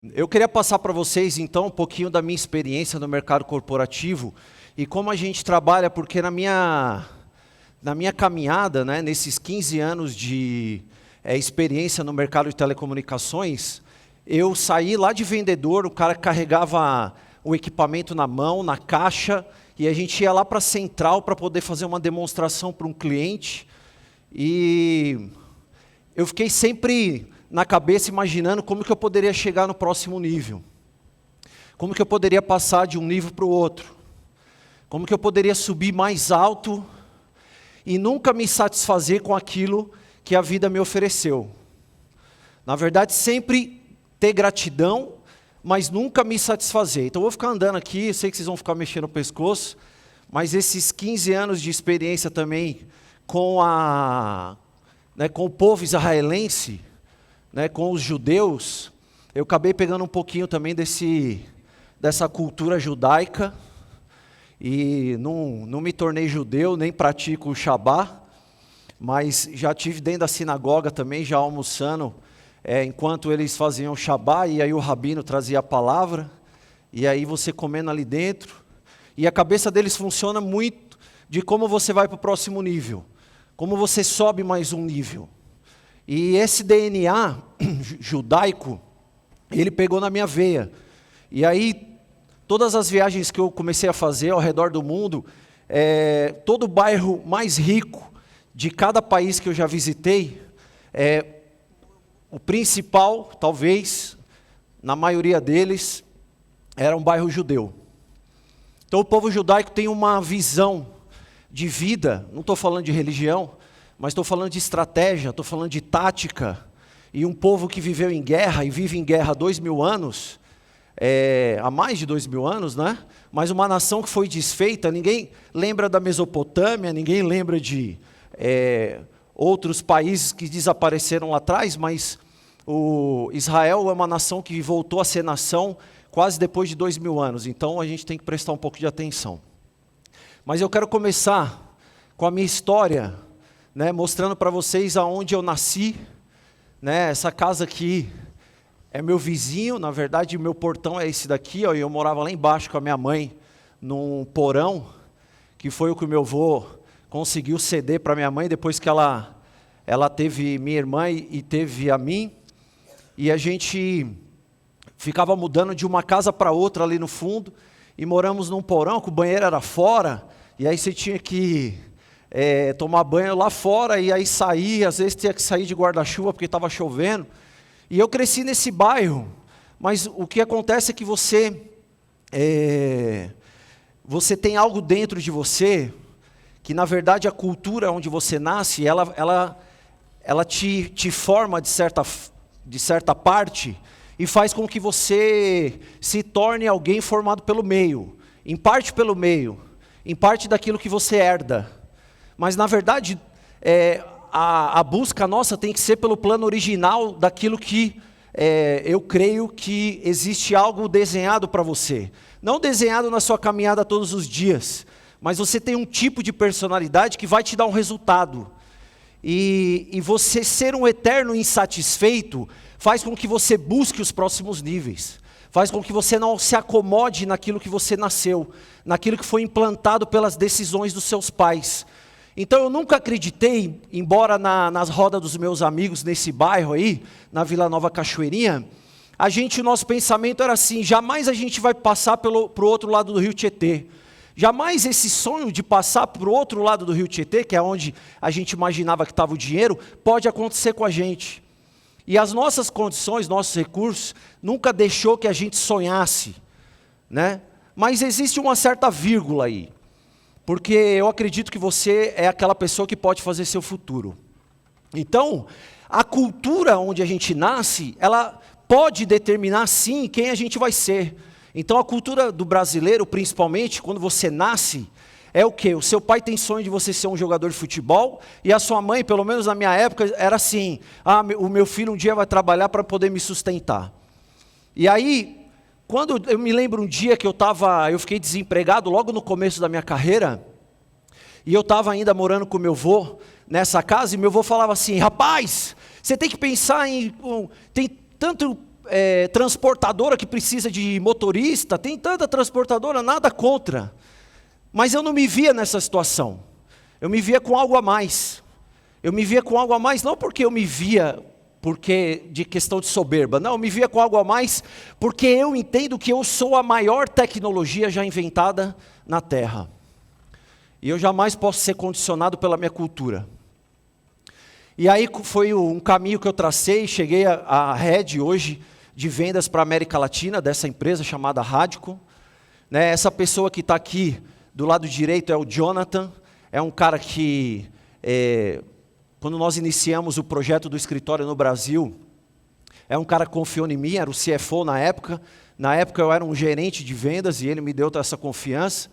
Eu queria passar para vocês, então, um pouquinho da minha experiência no mercado corporativo e como a gente trabalha, porque na minha caminhada, né, nesses 15 anos de experiência no mercado de telecomunicações, eu saí lá de vendedor, o cara carregava o equipamento na mão, na caixa, e a gente ia lá para a central para poder fazer uma demonstração para um cliente, e eu fiquei sempre na cabeça imaginando como que eu poderia chegar no próximo nível. Como que eu poderia passar de um nível para o outro. Como que eu poderia subir mais alto e nunca me satisfazer com aquilo que a vida me ofereceu. Na verdade, sempre ter gratidão, mas nunca me satisfazer. Então eu vou ficar andando aqui, eu sei que vocês vão ficar mexendo no pescoço, mas esses 15 anos de experiência também com o povo israelense, com os judeus, eu acabei pegando um pouquinho também dessa cultura judaica, e não me tornei judeu, nem pratico o Shabá, mas já estive dentro da sinagoga também, já almoçando, enquanto eles faziam o Shabá, e aí o rabino trazia a palavra, e aí você comendo ali dentro, e a cabeça deles funciona muito de como você vai para o próximo nível, como você sobe mais um nível. E esse DNA judaico, ele pegou na minha veia. E aí, todas as viagens que eu comecei a fazer ao redor do mundo, todo o bairro mais rico de cada país que eu já visitei, o principal, talvez, na maioria deles, era um bairro judeu. Então o povo judaico tem uma visão de vida, não estou falando de religião, mas estou falando de estratégia, estou falando de tática, e um povo que viveu em guerra, e vive em guerra há 2000 anos, há mais de 2000 anos, né? Mas uma nação que foi desfeita, ninguém lembra da Mesopotâmia, ninguém lembra de outros países que desapareceram lá atrás, mas o Israel é uma nação que voltou a ser nação quase depois de 2000 anos, então a gente tem que prestar um pouco de atenção. Mas eu quero começar com a minha história, mostrando para vocês aonde eu nasci, essa casa aqui é meu vizinho, na verdade meu portão é esse daqui, ó, e eu morava lá embaixo com a minha mãe, num porão, que foi o que o meu avô conseguiu ceder para minha mãe, depois que ela teve minha irmã e teve a mim, e a gente ficava mudando de uma casa para outra ali no fundo, e moramos num porão, que o banheiro era fora, e aí você tinha que tomar banho lá fora, e aí sair, às vezes tinha que sair de guarda-chuva porque estava chovendo, e eu cresci nesse bairro, mas o que acontece é que você tem algo dentro de você, que na verdade a cultura onde você nasce, ela te forma de certa parte, e faz com que você se torne alguém formado pelo meio, em parte daquilo que você herda. Mas, na verdade, a busca nossa tem que ser pelo plano original daquilo que eu creio que existe algo desenhado para você. Não desenhado na sua caminhada todos os dias, mas você tem um tipo de personalidade que vai te dar um resultado. E você ser um eterno insatisfeito faz com que você busque os próximos níveis. Faz com que você não se acomode naquilo que você nasceu, naquilo que foi implantado pelas decisões dos seus pais. Então eu nunca acreditei, embora nas rodas dos meus amigos nesse bairro aí, na Vila Nova Cachoeirinha, o nosso pensamento era assim: jamais a gente vai passar para o outro lado do rio Tietê. Jamais esse sonho de passar para o outro lado do rio Tietê, que é onde a gente imaginava que estava o dinheiro, pode acontecer com a gente. E as nossas condições, nossos recursos, nunca deixou que a gente sonhasse, Mas existe uma certa vírgula aí. Porque eu acredito que você é aquela pessoa que pode fazer seu futuro. Então, a cultura onde a gente nasce, ela pode determinar sim quem a gente vai ser. Então a cultura do brasileiro, principalmente, quando você nasce, é o quê? O seu pai tem sonho de você ser um jogador de futebol, e a sua mãe, pelo menos na minha época, era assim: o meu filho um dia vai trabalhar para poder me sustentar. E aí, quando eu me lembro um dia que eu fiquei desempregado logo no começo da minha carreira, e eu estava ainda morando com meu avô nessa casa, e meu avô falava assim: rapaz, você tem que pensar tem tanto transportadora que precisa de motorista, tem tanta transportadora, nada contra. Mas eu não me via nessa situação. Eu me via com algo a mais. Eu me via com algo a mais, não porque eu me via porque de questão de soberba, não, eu me via com algo a mais porque eu entendo que eu sou a maior tecnologia já inventada na Terra. E eu jamais posso ser condicionado pela minha cultura. E aí foi um caminho que eu tracei, cheguei à head hoje de vendas para a América Latina, dessa empresa chamada Radico. Né, essa pessoa que está aqui do lado direito é o Jonathan, é um cara que, quando nós iniciamos o projeto do escritório no Brasil, é um cara que confiou em mim, era o CFO na época. Na época eu era um gerente de vendas e ele me deu essa confiança.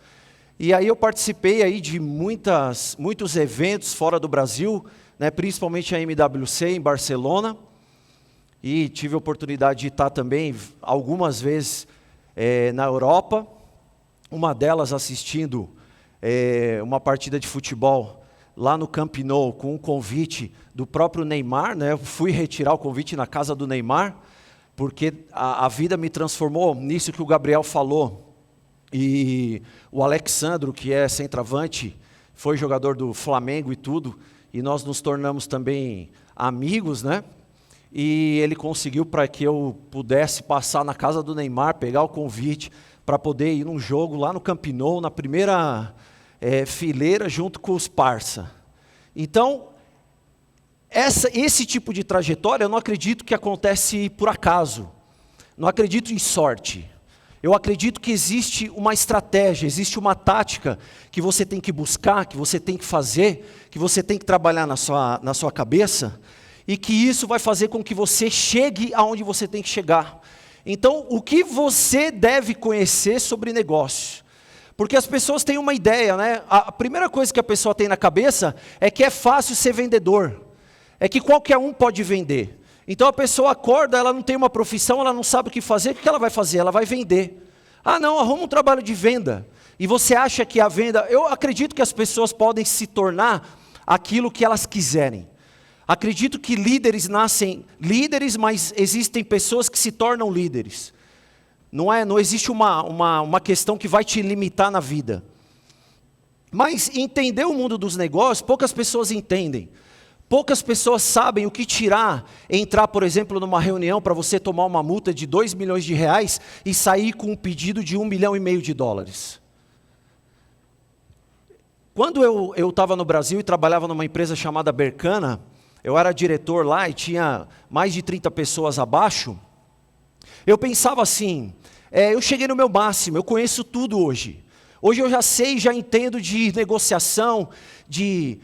E aí eu participei aí de muitos eventos fora do Brasil, né, principalmente a MWC em Barcelona. E tive a oportunidade de estar também algumas vezes na Europa. Uma delas assistindo uma partida de futebol lá no Camp Nou, com um convite do próprio Neymar, né? Eu fui retirar o convite na casa do Neymar, porque a vida me transformou nisso que o Gabriel falou. E o Alexandro, que é centroavante, foi jogador do Flamengo e tudo, e nós nos tornamos também amigos, né? E ele conseguiu para que eu pudesse passar na casa do Neymar, pegar o convite, para poder ir num jogo lá no Camp Nou, na primeira fileira, junto com os parça. Então, esse tipo de trajetória, eu não acredito que acontece por acaso. Não acredito em sorte. Eu acredito que existe uma estratégia, existe uma tática que você tem que buscar, que você tem que fazer, que você tem que trabalhar na sua cabeça, e que isso vai fazer com que você chegue aonde você tem que chegar. Então, o que você deve conhecer sobre negócio? Porque as pessoas têm uma ideia, né? A primeira coisa que a pessoa tem na cabeça é que é fácil ser vendedor. É que qualquer um pode vender. Então a pessoa acorda, ela não tem uma profissão, ela não sabe o que fazer, o que ela vai fazer? Ela vai vender. Ah não, arruma um trabalho de venda. E você acha que a venda... Eu acredito que as pessoas podem se tornar aquilo que elas quiserem. Acredito que líderes nascem líderes, mas existem pessoas que se tornam líderes. Não existe uma questão que vai te limitar na vida. Mas entender o mundo dos negócios, poucas pessoas entendem. Poucas pessoas sabem o que tirar, entrar, por exemplo, numa reunião para você tomar uma multa de 2 milhões de reais e sair com um pedido de 1,5 milhão de dólares. Quando eu estava no Brasil e trabalhava numa empresa chamada Bercana, eu era diretor lá e tinha mais de 30 pessoas abaixo, eu pensava assim, eu cheguei no meu máximo, eu conheço tudo hoje. Hoje eu já sei, já entendo de negociação, de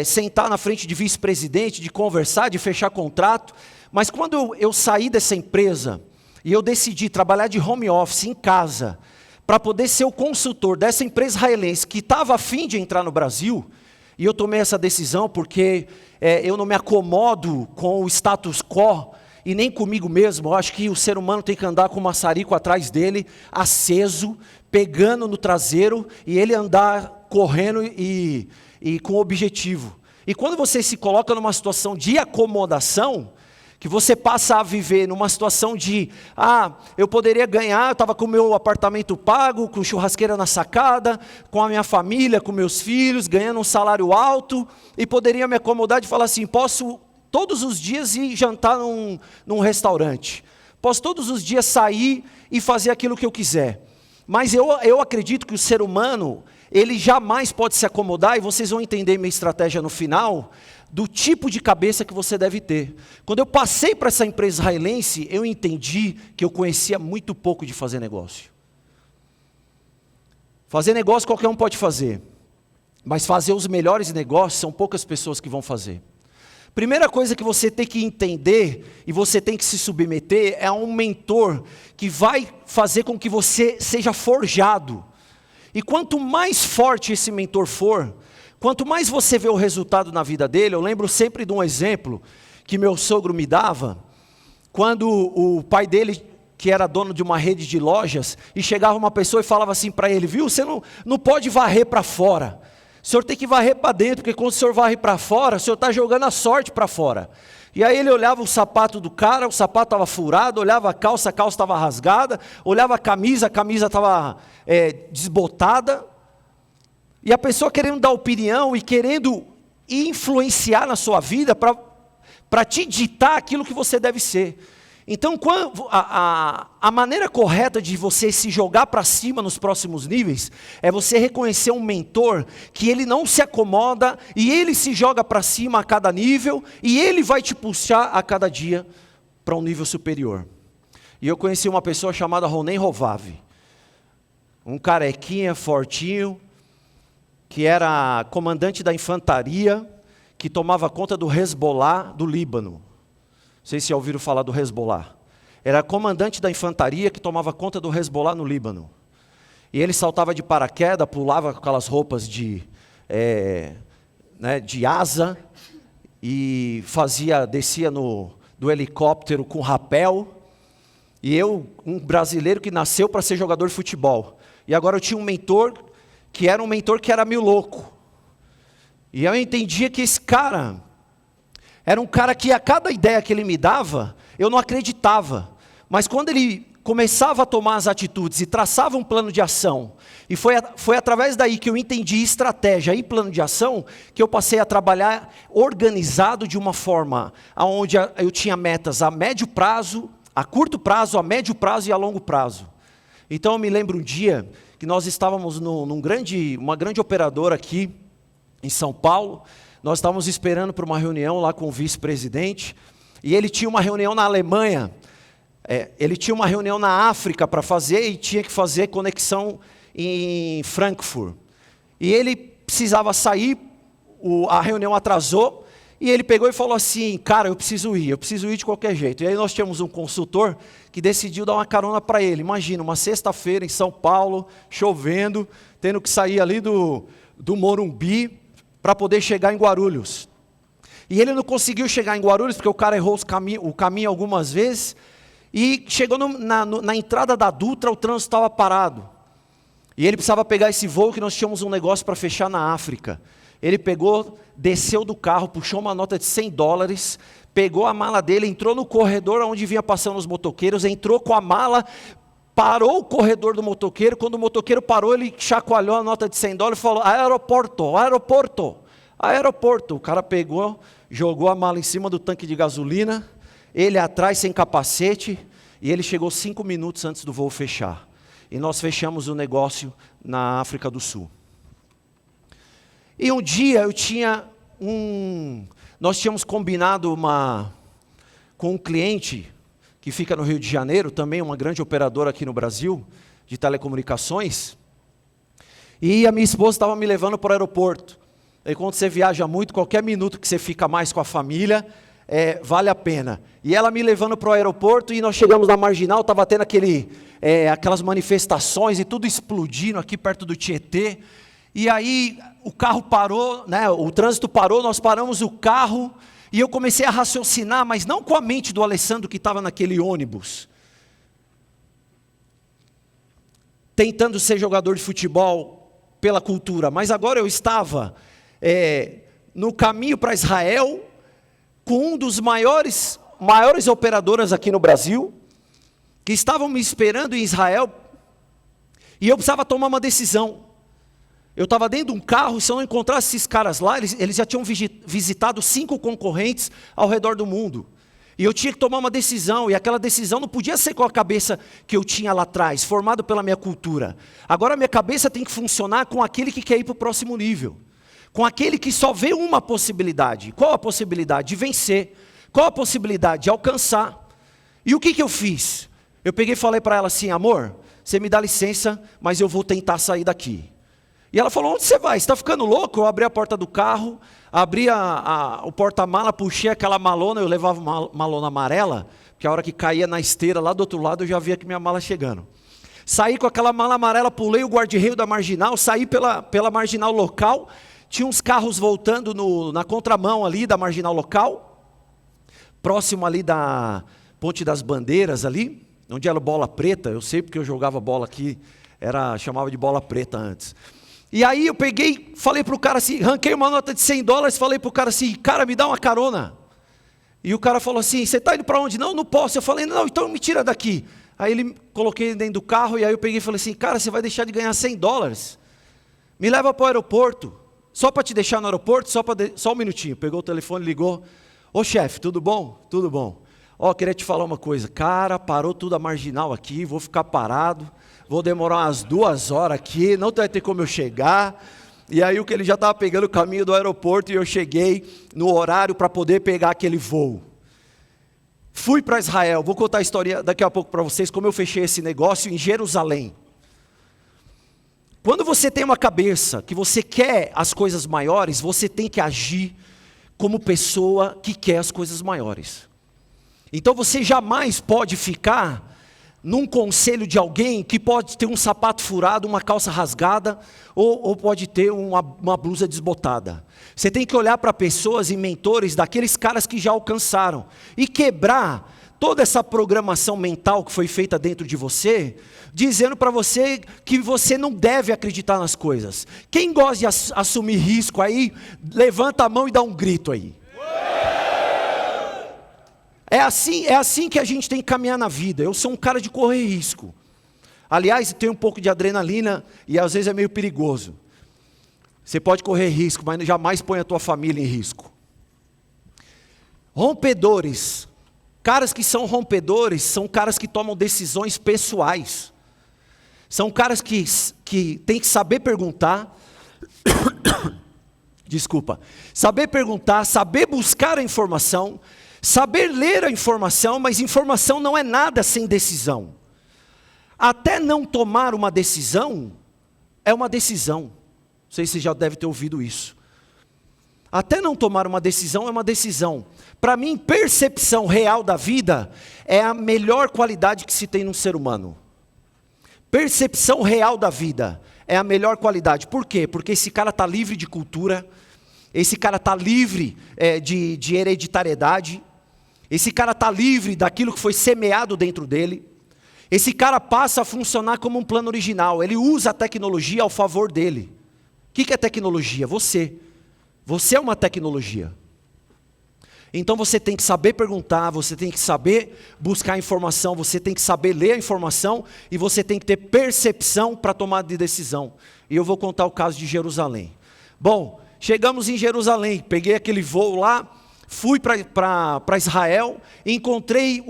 sentar na frente de vice-presidente, de conversar, de fechar contrato. Mas quando eu saí dessa empresa e eu decidi trabalhar de home office em casa, para poder ser o consultor dessa empresa israelense que estava a fim de entrar no Brasil, e eu tomei essa decisão porque eu não me acomodo com o status quo, e nem comigo mesmo. Eu acho que o ser humano tem que andar com um maçarico atrás dele, aceso, pegando no traseiro, e ele andar correndo e com objetivo. E quando você se coloca numa situação de acomodação, que você passa a viver numa situação de, eu poderia ganhar, eu estava com o meu apartamento pago, com churrasqueira na sacada, com a minha família, com meus filhos, ganhando um salário alto, e poderia me acomodar de falar assim, posso todos os dias ir jantar num restaurante, posso todos os dias sair e fazer aquilo que eu quiser. Mas eu acredito que o ser humano, ele jamais pode se acomodar, e vocês vão entender minha estratégia no final, do tipo de cabeça que você deve ter. Quando eu passei para essa empresa israelense, eu entendi que eu conhecia muito pouco de fazer negócio. Fazer negócio qualquer um pode fazer, mas fazer os melhores negócios são poucas pessoas que vão fazer. Primeira coisa que você tem que entender e você tem que se submeter é a um mentor que vai fazer com que você seja forjado. E quanto mais forte esse mentor for, quanto mais você vê o resultado na vida dele, eu lembro sempre de um exemplo que meu sogro me dava, quando o pai dele, que era dono de uma rede de lojas, e chegava uma pessoa e falava assim para ele, viu, você não pode varrer para fora. O senhor tem que varrer para dentro, porque quando o senhor varre para fora, o senhor está jogando a sorte para fora. E aí ele olhava o sapato do cara, o sapato estava furado, olhava a calça estava rasgada, olhava a camisa estava desbotada. E a pessoa querendo dar opinião e querendo influenciar na sua vida para te ditar aquilo que você deve ser. Então, a maneira correta de você se jogar para cima nos próximos níveis é você reconhecer um mentor que ele não se acomoda e ele se joga para cima a cada nível e ele vai te puxar a cada dia para um nível superior. E eu conheci uma pessoa chamada Ronen Hovav, um carequinha fortinho, que era comandante da infantaria, que tomava conta do Hezbollah do Líbano. Não sei se já ouviram falar do Hezbollah. Era comandante da infantaria que tomava conta do Hezbollah no Líbano. E ele saltava de paraquedas, pulava com aquelas roupas de asa, e descia do helicóptero com rapel. E eu, um brasileiro que nasceu para ser jogador de futebol. E agora eu tinha um mentor, que era meio louco. E eu entendia que esse cara era um cara que a cada ideia que ele me dava, eu não acreditava. Mas quando ele começava a tomar as atitudes e traçava um plano de ação, e foi através daí que eu entendi estratégia e plano de ação, que eu passei a trabalhar organizado de uma forma onde eu tinha metas a médio prazo, a curto prazo, a médio prazo e a longo prazo. Então eu me lembro um dia que nós estávamos uma grande operadora aqui em São Paulo. Nós estávamos esperando para uma reunião lá com o vice-presidente, e ele tinha uma reunião na Alemanha, ele tinha uma reunião na África para fazer, e tinha que fazer conexão em Frankfurt. E ele precisava sair, a reunião atrasou, e ele pegou e falou assim: cara, eu preciso ir de qualquer jeito. E aí nós tínhamos um consultor que decidiu dar uma carona para ele. Imagina, uma sexta-feira em São Paulo, chovendo, tendo que sair ali do Morumbi, para poder chegar em Guarulhos. E ele não conseguiu chegar em Guarulhos, porque o cara errou o caminho algumas vezes, e chegou na entrada da Dutra, o trânsito estava parado. E ele precisava pegar esse voo, que nós tínhamos um negócio para fechar na África. Ele pegou, desceu do carro, puxou uma nota de $100, pegou a mala dele, entrou no corredor onde vinha passando os motoqueiros, entrou com a mala, parou o corredor do motoqueiro. Quando o motoqueiro parou, ele chacoalhou a nota de $100 e falou: aeroporto, aeroporto, aeroporto. O cara pegou, jogou a mala em cima do tanque de gasolina, ele atrás sem capacete, e ele chegou 5 minutos antes do voo fechar. E nós fechamos o negócio na África do Sul. E um dia nós tínhamos combinado com um cliente que fica no Rio de Janeiro, também uma grande operadora aqui no Brasil, de telecomunicações, e a minha esposa estava me levando para o aeroporto. E quando você viaja muito, qualquer minuto que você fica mais com a família, vale a pena. E ela me levando para o aeroporto, e nós chegamos na Marginal, estava tendo aquelas manifestações, e tudo explodindo aqui perto do Tietê, e aí o carro parou, o trânsito parou, nós paramos o carro, e eu comecei a raciocinar, mas não com a mente do Alessandro que estava naquele ônibus, tentando ser jogador de futebol pela cultura, mas agora eu estava no caminho para Israel, com um dos maiores operadoras aqui no Brasil, que estavam me esperando em Israel, e eu precisava tomar uma decisão. Eu estava dentro de um carro, se eu não encontrasse esses caras lá, eles já tinham visitado 5 concorrentes ao redor do mundo. E eu tinha que tomar uma decisão, e aquela decisão não podia ser com a cabeça que eu tinha lá atrás, formado pela minha cultura. Agora a minha cabeça tem que funcionar com aquele que quer ir para o próximo nível. Com aquele que só vê uma possibilidade. Qual a possibilidade? De vencer. Qual a possibilidade? De alcançar. E o que eu fiz? Eu peguei e falei para ela assim: amor, você me dá licença, mas eu vou tentar sair daqui. E ela falou: onde você vai? Você está ficando louco? Eu abri a porta do carro, abri o porta-mala, puxei aquela malona, eu levava uma malona amarela, porque a hora que caía na esteira lá do outro lado, eu já via que minha mala chegando. Saí com aquela mala amarela, pulei o guarda-reio da Marginal, saí pela Marginal local, tinha uns carros voltando na contramão ali da Marginal local, próximo ali da Ponte das Bandeiras ali, onde era Bola Preta. Eu sei porque eu jogava bola aqui, chamava de Bola Preta antes. E aí eu peguei, falei para o cara assim, ranquei uma nota de $100, falei para o cara assim, cara, me dá uma carona. E o cara falou assim, você está indo para onde? Não, não posso. Eu falei, não, então me tira daqui. Aí ele coloquei dentro do carro e aí eu peguei e falei assim, cara, você vai deixar de ganhar $100. Me leva para o aeroporto, só para te deixar no aeroporto, só um minutinho. Pegou o telefone, ligou. Ô chefe, tudo bom? Tudo bom. Ó, queria te falar uma coisa. Cara, parou tudo a marginal aqui, vou ficar parado. Vou demorar umas 2 horas aqui, não vai ter como eu chegar. E aí ele já estava pegando o caminho do aeroporto e eu cheguei no horário para poder pegar aquele voo. Fui para Israel, vou contar a história daqui a pouco para vocês, como eu fechei esse negócio em Jerusalém. Quando você tem uma cabeça que você quer as coisas maiores, você tem que agir como pessoa que quer as coisas maiores. Então você jamais pode ficar num conselho de alguém que pode ter um sapato furado, uma calça rasgada, ou pode ter uma blusa desbotada. Você tem que olhar para pessoas e mentores daqueles caras que já alcançaram, e quebrar toda essa programação mental que foi feita dentro de você, dizendo para você que você não deve acreditar nas coisas. Quem gosta de assumir risco aí, levanta a mão e dá um grito aí. É assim que a gente tem que caminhar na vida. Eu sou um cara de correr risco. Aliás, tem um pouco de adrenalina e às vezes é meio perigoso. Você pode correr risco, mas jamais põe a tua família em risco. Rompedores. Caras que são rompedores são caras que tomam decisões pessoais. São caras que têm que saber perguntar. Desculpa. Saber perguntar, saber buscar a informação. Saber ler a informação, mas informação não é nada sem decisão. Até não tomar uma decisão, é uma decisão. Não sei se você já deve ter ouvido isso. Até não tomar uma decisão é uma decisão. Para mim, percepção real da vida é a melhor qualidade que se tem num ser humano. Percepção real da vida é a melhor qualidade. Por quê? Porque esse cara está livre de cultura, esse cara está livre de hereditariedade, esse cara está livre daquilo que foi semeado dentro dele. Esse cara passa a funcionar como um plano original. Ele usa a tecnologia ao favor dele. O que é tecnologia? Você. Você é uma tecnologia. Então você tem que saber perguntar, você tem que saber buscar informação, você tem que saber ler a informação e você tem que ter percepção para tomar de decisão. E eu vou contar o caso de Jerusalém. Bom, chegamos em Jerusalém, peguei aquele voo lá, fui para Israel, encontrei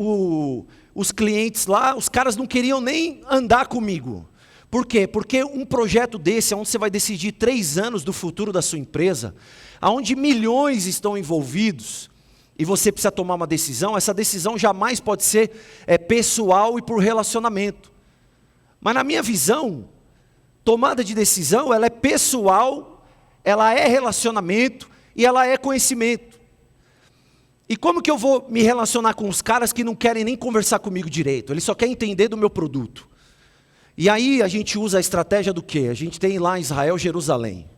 os clientes lá, os caras não queriam nem andar comigo. Por quê? Porque um projeto desse, onde você vai decidir 3 anos do futuro da sua empresa, onde milhões estão envolvidos, e você precisa tomar uma decisão, essa decisão jamais pode ser pessoal e por relacionamento. Mas na minha visão, tomada de decisão, ela é pessoal, ela é relacionamento e ela é conhecimento. E como que eu vou me relacionar com os caras que não querem nem conversar comigo direito? Eles só querem entender do meu produto. E aí a gente usa a estratégia do quê? A gente tem lá em Israel, Jerusalém.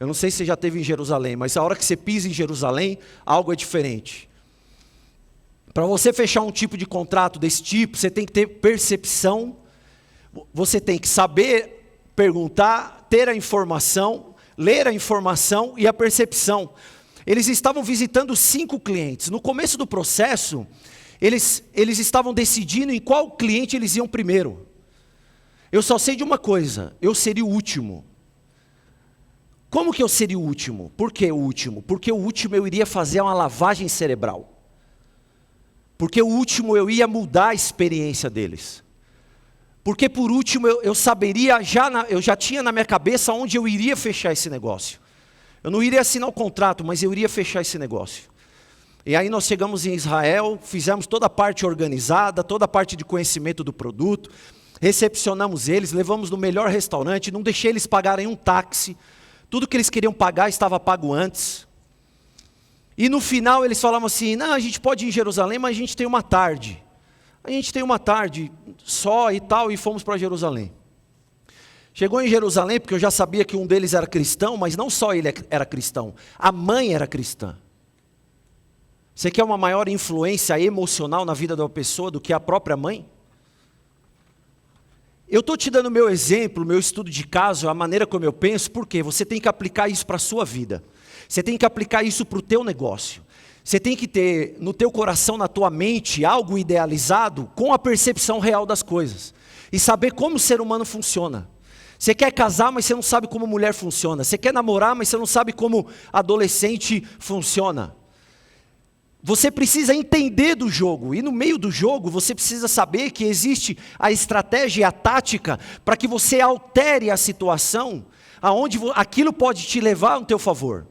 Eu não sei se você já esteve em Jerusalém, mas a hora que você pisa em Jerusalém, algo é diferente. Para você fechar um tipo de contrato desse tipo, você tem que ter percepção, você tem que saber perguntar, ter a informação, ler a informação e a percepção. Eles estavam visitando 5 clientes. No começo do processo, eles estavam decidindo em qual cliente eles iam primeiro. Eu só sei de uma coisa, eu seria o último. Como que eu seria o último? Por que o último? Porque o último eu iria fazer uma lavagem cerebral. Porque o último eu ia mudar a experiência deles. Porque por último eu saberia, eu já tinha na minha cabeça onde eu iria fechar esse negócio. Eu não iria assinar o contrato, mas eu iria fechar esse negócio. E aí nós chegamos em Israel, fizemos toda a parte organizada, toda a parte de conhecimento do produto, recepcionamos eles, levamos no melhor restaurante, não deixei eles pagarem um táxi, tudo que eles queriam pagar estava pago antes. E no final eles falavam assim, não, a gente pode ir em Jerusalém, mas a gente tem uma tarde. A gente tem uma tarde só e tal, e fomos para Jerusalém. Chegou em Jerusalém, porque eu já sabia que um deles era cristão, mas não só ele era cristão, a mãe era cristã. Você quer uma maior influência emocional na vida de uma pessoa do que a própria mãe? Eu estou te dando meu exemplo, meu estudo de caso, a maneira como eu penso, porque você tem que aplicar isso para a sua vida. Você tem que aplicar isso para o teu negócio. Você tem que ter no teu coração, na tua mente, algo idealizado com a percepção real das coisas. E saber como o ser humano funciona. Você quer casar, mas você não sabe como mulher funciona. Você quer namorar, mas você não sabe como adolescente funciona. Você precisa entender do jogo, e no meio do jogo você precisa saber que existe a estratégia e a tática para que você altere a situação, aonde aquilo pode te levar ao teu favor.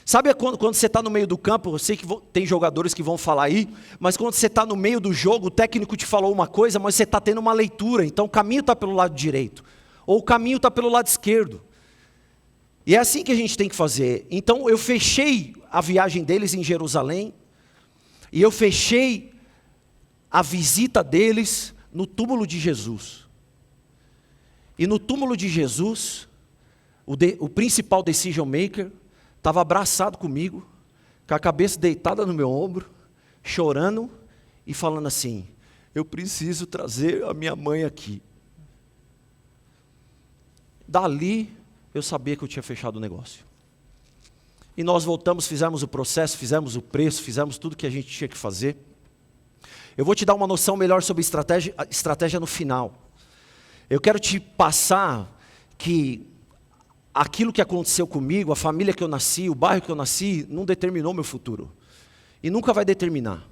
Sabe quando você está no meio do campo, eu sei que tem jogadores que vão falar aí, mas quando você está no meio do jogo, o técnico te falou uma coisa, mas você está tendo uma leitura, então o caminho está pelo lado direito, ou o caminho está pelo lado esquerdo. E é assim que a gente tem que fazer. Então eu fechei a viagem deles em Jerusalém, e eu fechei a visita deles no túmulo de Jesus. E no túmulo de Jesus, o principal decision maker estava abraçado comigo, com a cabeça deitada no meu ombro, chorando e falando assim: eu preciso trazer a minha mãe aqui. Dali, eu sabia que eu tinha fechado o negócio. E nós voltamos, fizemos o processo, fizemos o preço, fizemos tudo que a gente tinha que fazer. Eu vou te dar uma noção melhor sobre estratégia no final. Eu quero te passar que aquilo que aconteceu comigo, a família que eu nasci, o bairro que eu nasci, não determinou meu futuro. E nunca vai determinar.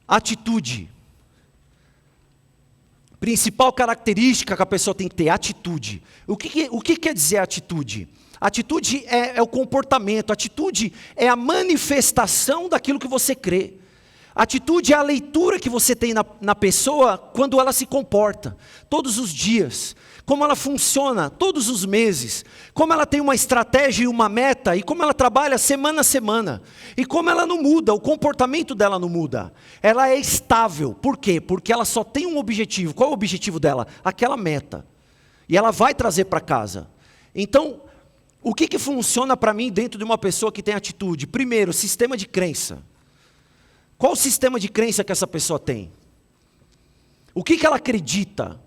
Atitude. Principal característica que a pessoa tem que ter, atitude. O que quer dizer atitude? Atitude é o comportamento, atitude é a manifestação daquilo que você crê. Atitude é a leitura que você tem na pessoa quando ela se comporta, todos os dias. Como ela funciona todos os meses, como ela tem uma estratégia e uma meta, e como ela trabalha semana a semana, e como ela não muda, o comportamento dela não muda, ela é estável. Por quê? Porque ela só tem um objetivo. Qual é o objetivo dela? Aquela meta, e ela vai trazer para casa. Então, o que funciona para mim dentro de uma pessoa que tem atitude? Primeiro, sistema de crença. Qual o sistema de crença que essa pessoa tem? O que ela acredita?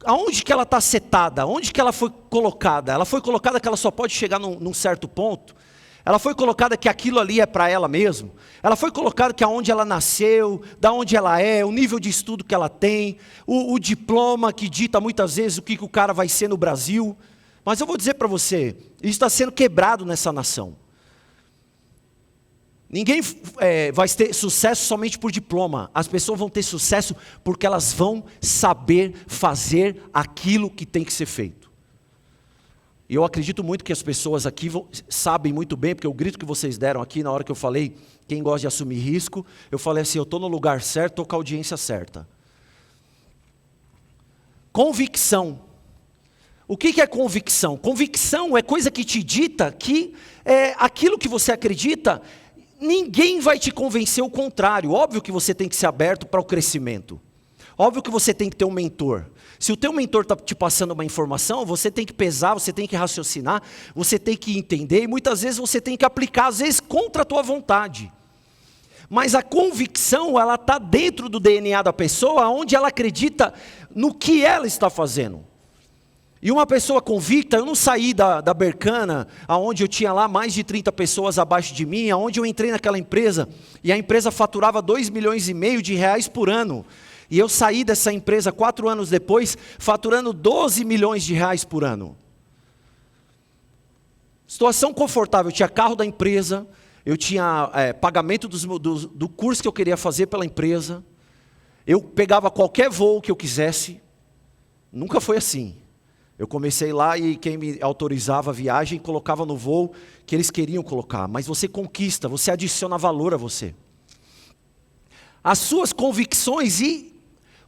Aonde que ela está setada? Onde que ela foi colocada? Ela foi colocada que ela só pode chegar num certo ponto? Ela foi colocada que aquilo ali é para ela mesmo? Ela foi colocada que aonde ela nasceu, da onde ela é, o nível de estudo que ela tem, o diploma que dita muitas vezes o que o cara vai ser no Brasil? Mas eu vou dizer para você, isso está sendo quebrado nessa nação. Ninguém vai ter sucesso somente por diploma. As pessoas vão ter sucesso porque elas vão saber fazer aquilo que tem que ser feito. E eu acredito muito que as pessoas aqui sabem muito bem, porque o grito que vocês deram aqui na hora que eu falei, quem gosta de assumir risco, eu falei assim, eu estou no lugar certo, estou com a audiência certa. Convicção. O que é convicção? Convicção é coisa que te dita que aquilo que você acredita. Ninguém vai te convencer o contrário. Óbvio que você tem que ser aberto para o crescimento. Óbvio que você tem que ter um mentor. Se o teu mentor está te passando uma informação, você tem que pesar, você tem que raciocinar, você tem que entender, e muitas vezes você tem que aplicar, às vezes contra a tua vontade. Mas a convicção, ela está dentro do DNA da pessoa, onde ela acredita no que ela está fazendo. E uma pessoa convicta, eu não saí da Bercana, onde eu tinha lá mais de 30 pessoas abaixo de mim, onde eu entrei naquela empresa, e a empresa faturava 2,5 milhões de reais por ano. E eu saí dessa empresa 4 anos depois, faturando 12 milhões de reais por ano. Situação confortável, eu tinha carro da empresa, eu tinha pagamento do curso que eu queria fazer pela empresa, eu pegava qualquer voo que eu quisesse, nunca foi assim. Eu comecei lá e quem me autorizava a viagem colocava no voo que eles queriam colocar. Mas você conquista, você adiciona valor a você. As suas convicções e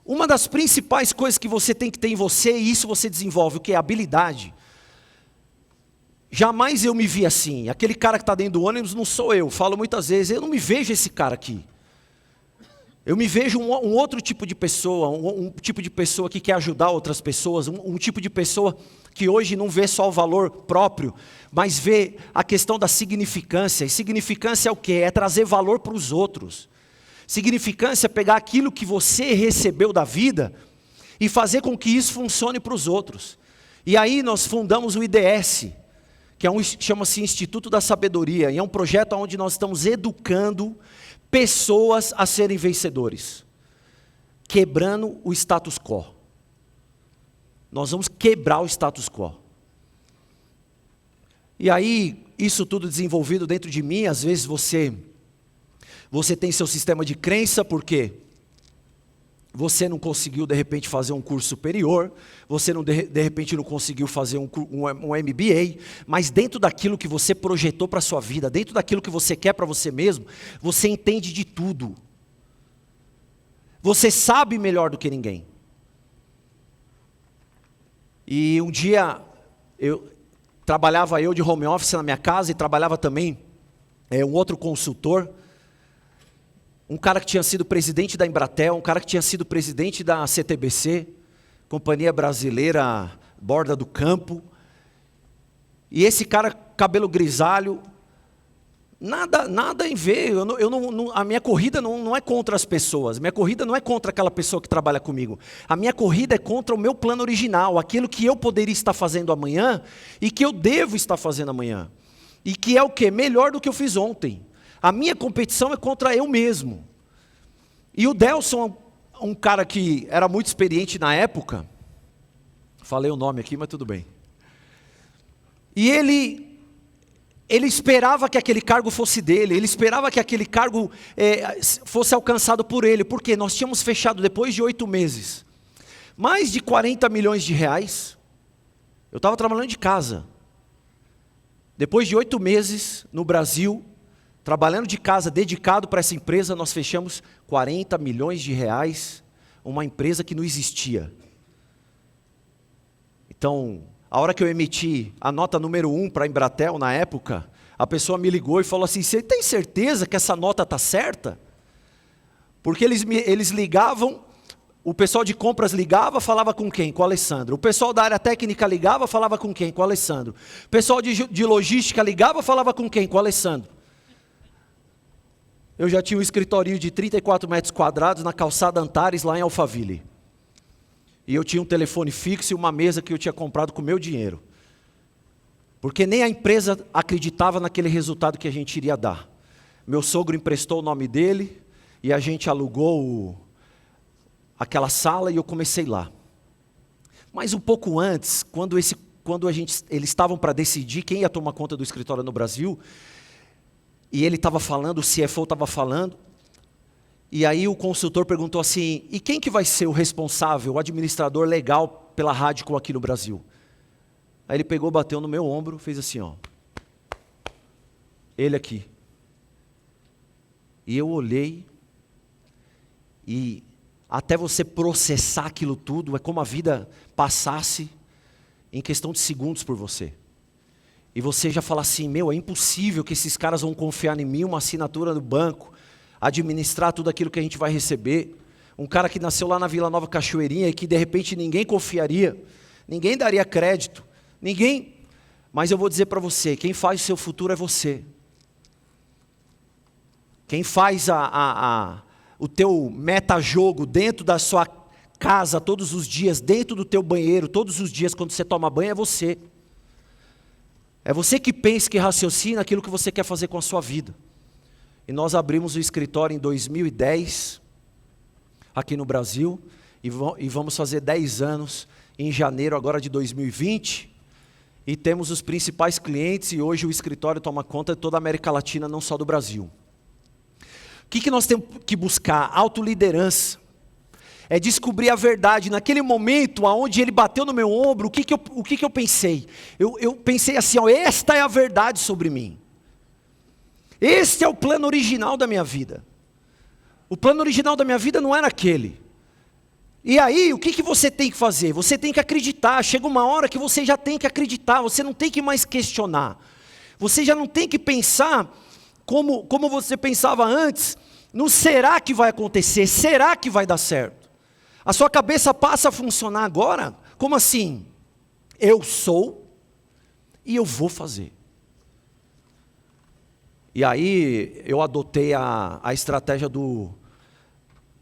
uma das principais coisas que você tem que ter em você, e isso você desenvolve, o que é habilidade. Jamais eu me vi assim. Aquele cara que está dentro do ônibus não sou eu. Falo muitas vezes, eu não me vejo esse cara aqui. Eu me vejo um outro tipo de pessoa, um tipo de pessoa que quer ajudar outras pessoas, um tipo de pessoa que hoje não vê só o valor próprio, mas vê a questão da significância. E significância é o quê? É trazer valor para os outros. Significância é pegar aquilo que você recebeu da vida e fazer com que isso funcione para os outros. E aí nós fundamos o IDS, que chama-se Instituto da Sabedoria, e é um projeto onde nós estamos educando pessoas a serem vencedores, quebrando o status quo. Nós vamos quebrar o status quo. E aí, isso tudo desenvolvido dentro de mim, às vezes você tem seu sistema de crença, porque você não conseguiu de repente fazer um curso superior, você não, de repente não conseguiu fazer um MBA, mas dentro daquilo que você projetou para a sua vida, dentro daquilo que você quer para você mesmo, você entende de tudo. Você sabe melhor do que ninguém. E um dia, trabalhava eu de home office na minha casa e trabalhava também um outro consultor, um cara que tinha sido presidente da Embratel, um cara que tinha sido presidente da CTBC, Companhia Brasileira Borda do Campo. E esse cara, cabelo grisalho, nada em ver, a minha corrida não é contra as pessoas, minha corrida não é contra aquela pessoa que trabalha comigo, a minha corrida é contra o meu plano original, aquilo que eu poderia estar fazendo amanhã, e que eu devo estar fazendo amanhã, e que é o quê? Melhor do que eu fiz ontem. A minha competição é contra eu mesmo. E o Delson, um cara que era muito experiente na época, falei o nome aqui, mas tudo bem, e ele esperava que aquele cargo fosse dele, ele esperava que aquele cargo fosse alcançado por ele, porque nós tínhamos fechado, depois de 8 meses, mais de 40 milhões de reais, eu estava trabalhando de casa, depois de 8 meses no Brasil, trabalhando de casa, dedicado para essa empresa, nós fechamos 40 milhões de reais, uma empresa que não existia. Então, a hora que eu emiti a nota número 1 para a Embratel, na época, a pessoa me ligou e falou assim, você tem certeza que essa nota está certa? Porque eles ligavam, o pessoal de compras ligava, falava com quem? Com o Alessandro. O pessoal da área técnica ligava, falava com quem? Com o Alessandro. O pessoal de logística ligava, falava com quem? Com o Alessandro. Eu já tinha um escritório de 34 metros quadrados na calçada Antares, lá em Alphaville. E eu tinha um telefone fixo e uma mesa que eu tinha comprado com o meu dinheiro. Porque nem a empresa acreditava naquele resultado que a gente iria dar. Meu sogro emprestou o nome dele e a gente alugou aquela sala e eu comecei lá. Mas um pouco antes, quando eles estavam para decidir quem ia tomar conta do escritório no Brasil, e ele estava falando, o CFO estava falando, e aí o consultor perguntou assim, e quem que vai ser o responsável, o administrador legal pela Radcom aqui no Brasil? Aí ele pegou, bateu no meu ombro, fez assim, ó. Ele aqui. E eu olhei, e até você processar aquilo tudo, é como a vida passasse em questão de segundos por você. E você já fala assim, é impossível que esses caras vão confiar em mim, uma assinatura do banco, administrar tudo aquilo que a gente vai receber. Um cara que nasceu lá na Vila Nova Cachoeirinha e que de repente ninguém confiaria, ninguém daria crédito, ninguém. Mas eu vou dizer para você, quem faz o seu futuro é você. Quem faz o teu metajogo dentro da sua casa todos os dias, dentro do teu banheiro, todos os dias quando você toma banho, é você. É você que pensa, que raciocina aquilo que você quer fazer com a sua vida. E nós abrimos o escritório em 2010, aqui no Brasil, e vamos fazer 10 anos em janeiro agora de 2020, e temos os principais clientes, e hoje o escritório toma conta de toda a América Latina, não só do Brasil. O que nós temos que buscar? Autoliderança. É descobrir a verdade. Naquele momento onde ele bateu no meu ombro, o que eu pensei? Eu pensei assim, esta é a verdade sobre mim. Este é o plano original da minha vida. O plano original da minha vida não era aquele. E aí, o que você tem que fazer? Você tem que acreditar. Chega uma hora que você já tem que acreditar, você não tem que mais questionar. Você já não tem que pensar como você pensava antes, no será que vai acontecer, será que vai dar certo? A sua cabeça passa a funcionar agora, como assim? Eu sou e eu vou fazer. E aí eu adotei a estratégia do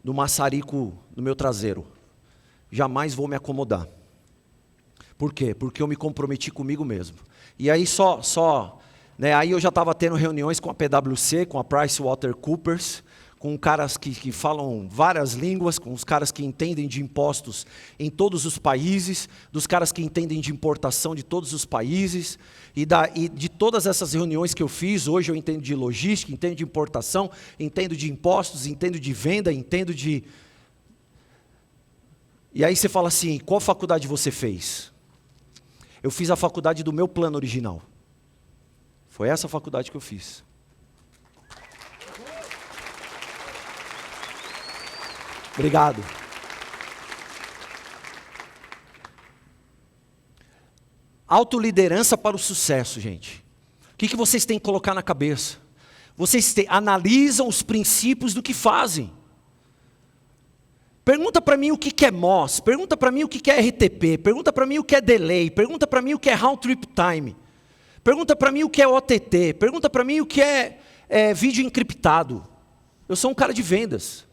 do maçarico no meu traseiro. Jamais vou me acomodar. Por quê? Porque eu me comprometi comigo mesmo. E aí aí eu já estava tendo reuniões com a PwC, com a PricewaterhouseCoopers, com caras que falam várias línguas, com os caras que entendem de impostos em todos os países, dos caras que entendem de importação de todos os países, e de todas essas reuniões que eu fiz, hoje eu entendo de logística, entendo de importação, entendo de impostos, entendo de venda, entendo de... E aí você fala assim, qual faculdade você fez? Eu fiz a faculdade do meu plano original. Foi essa a faculdade que eu fiz. Obrigado. Autoliderança para o sucesso, gente. O que vocês têm que colocar na cabeça? Vocês analisam os princípios do que fazem. Pergunta para mim o que é MOS, pergunta para mim o que é RTP, pergunta para mim o que é delay, pergunta para mim o que é round trip time, pergunta para mim o que é OTT, pergunta para mim o que é vídeo encriptado. Eu sou um cara de vendas.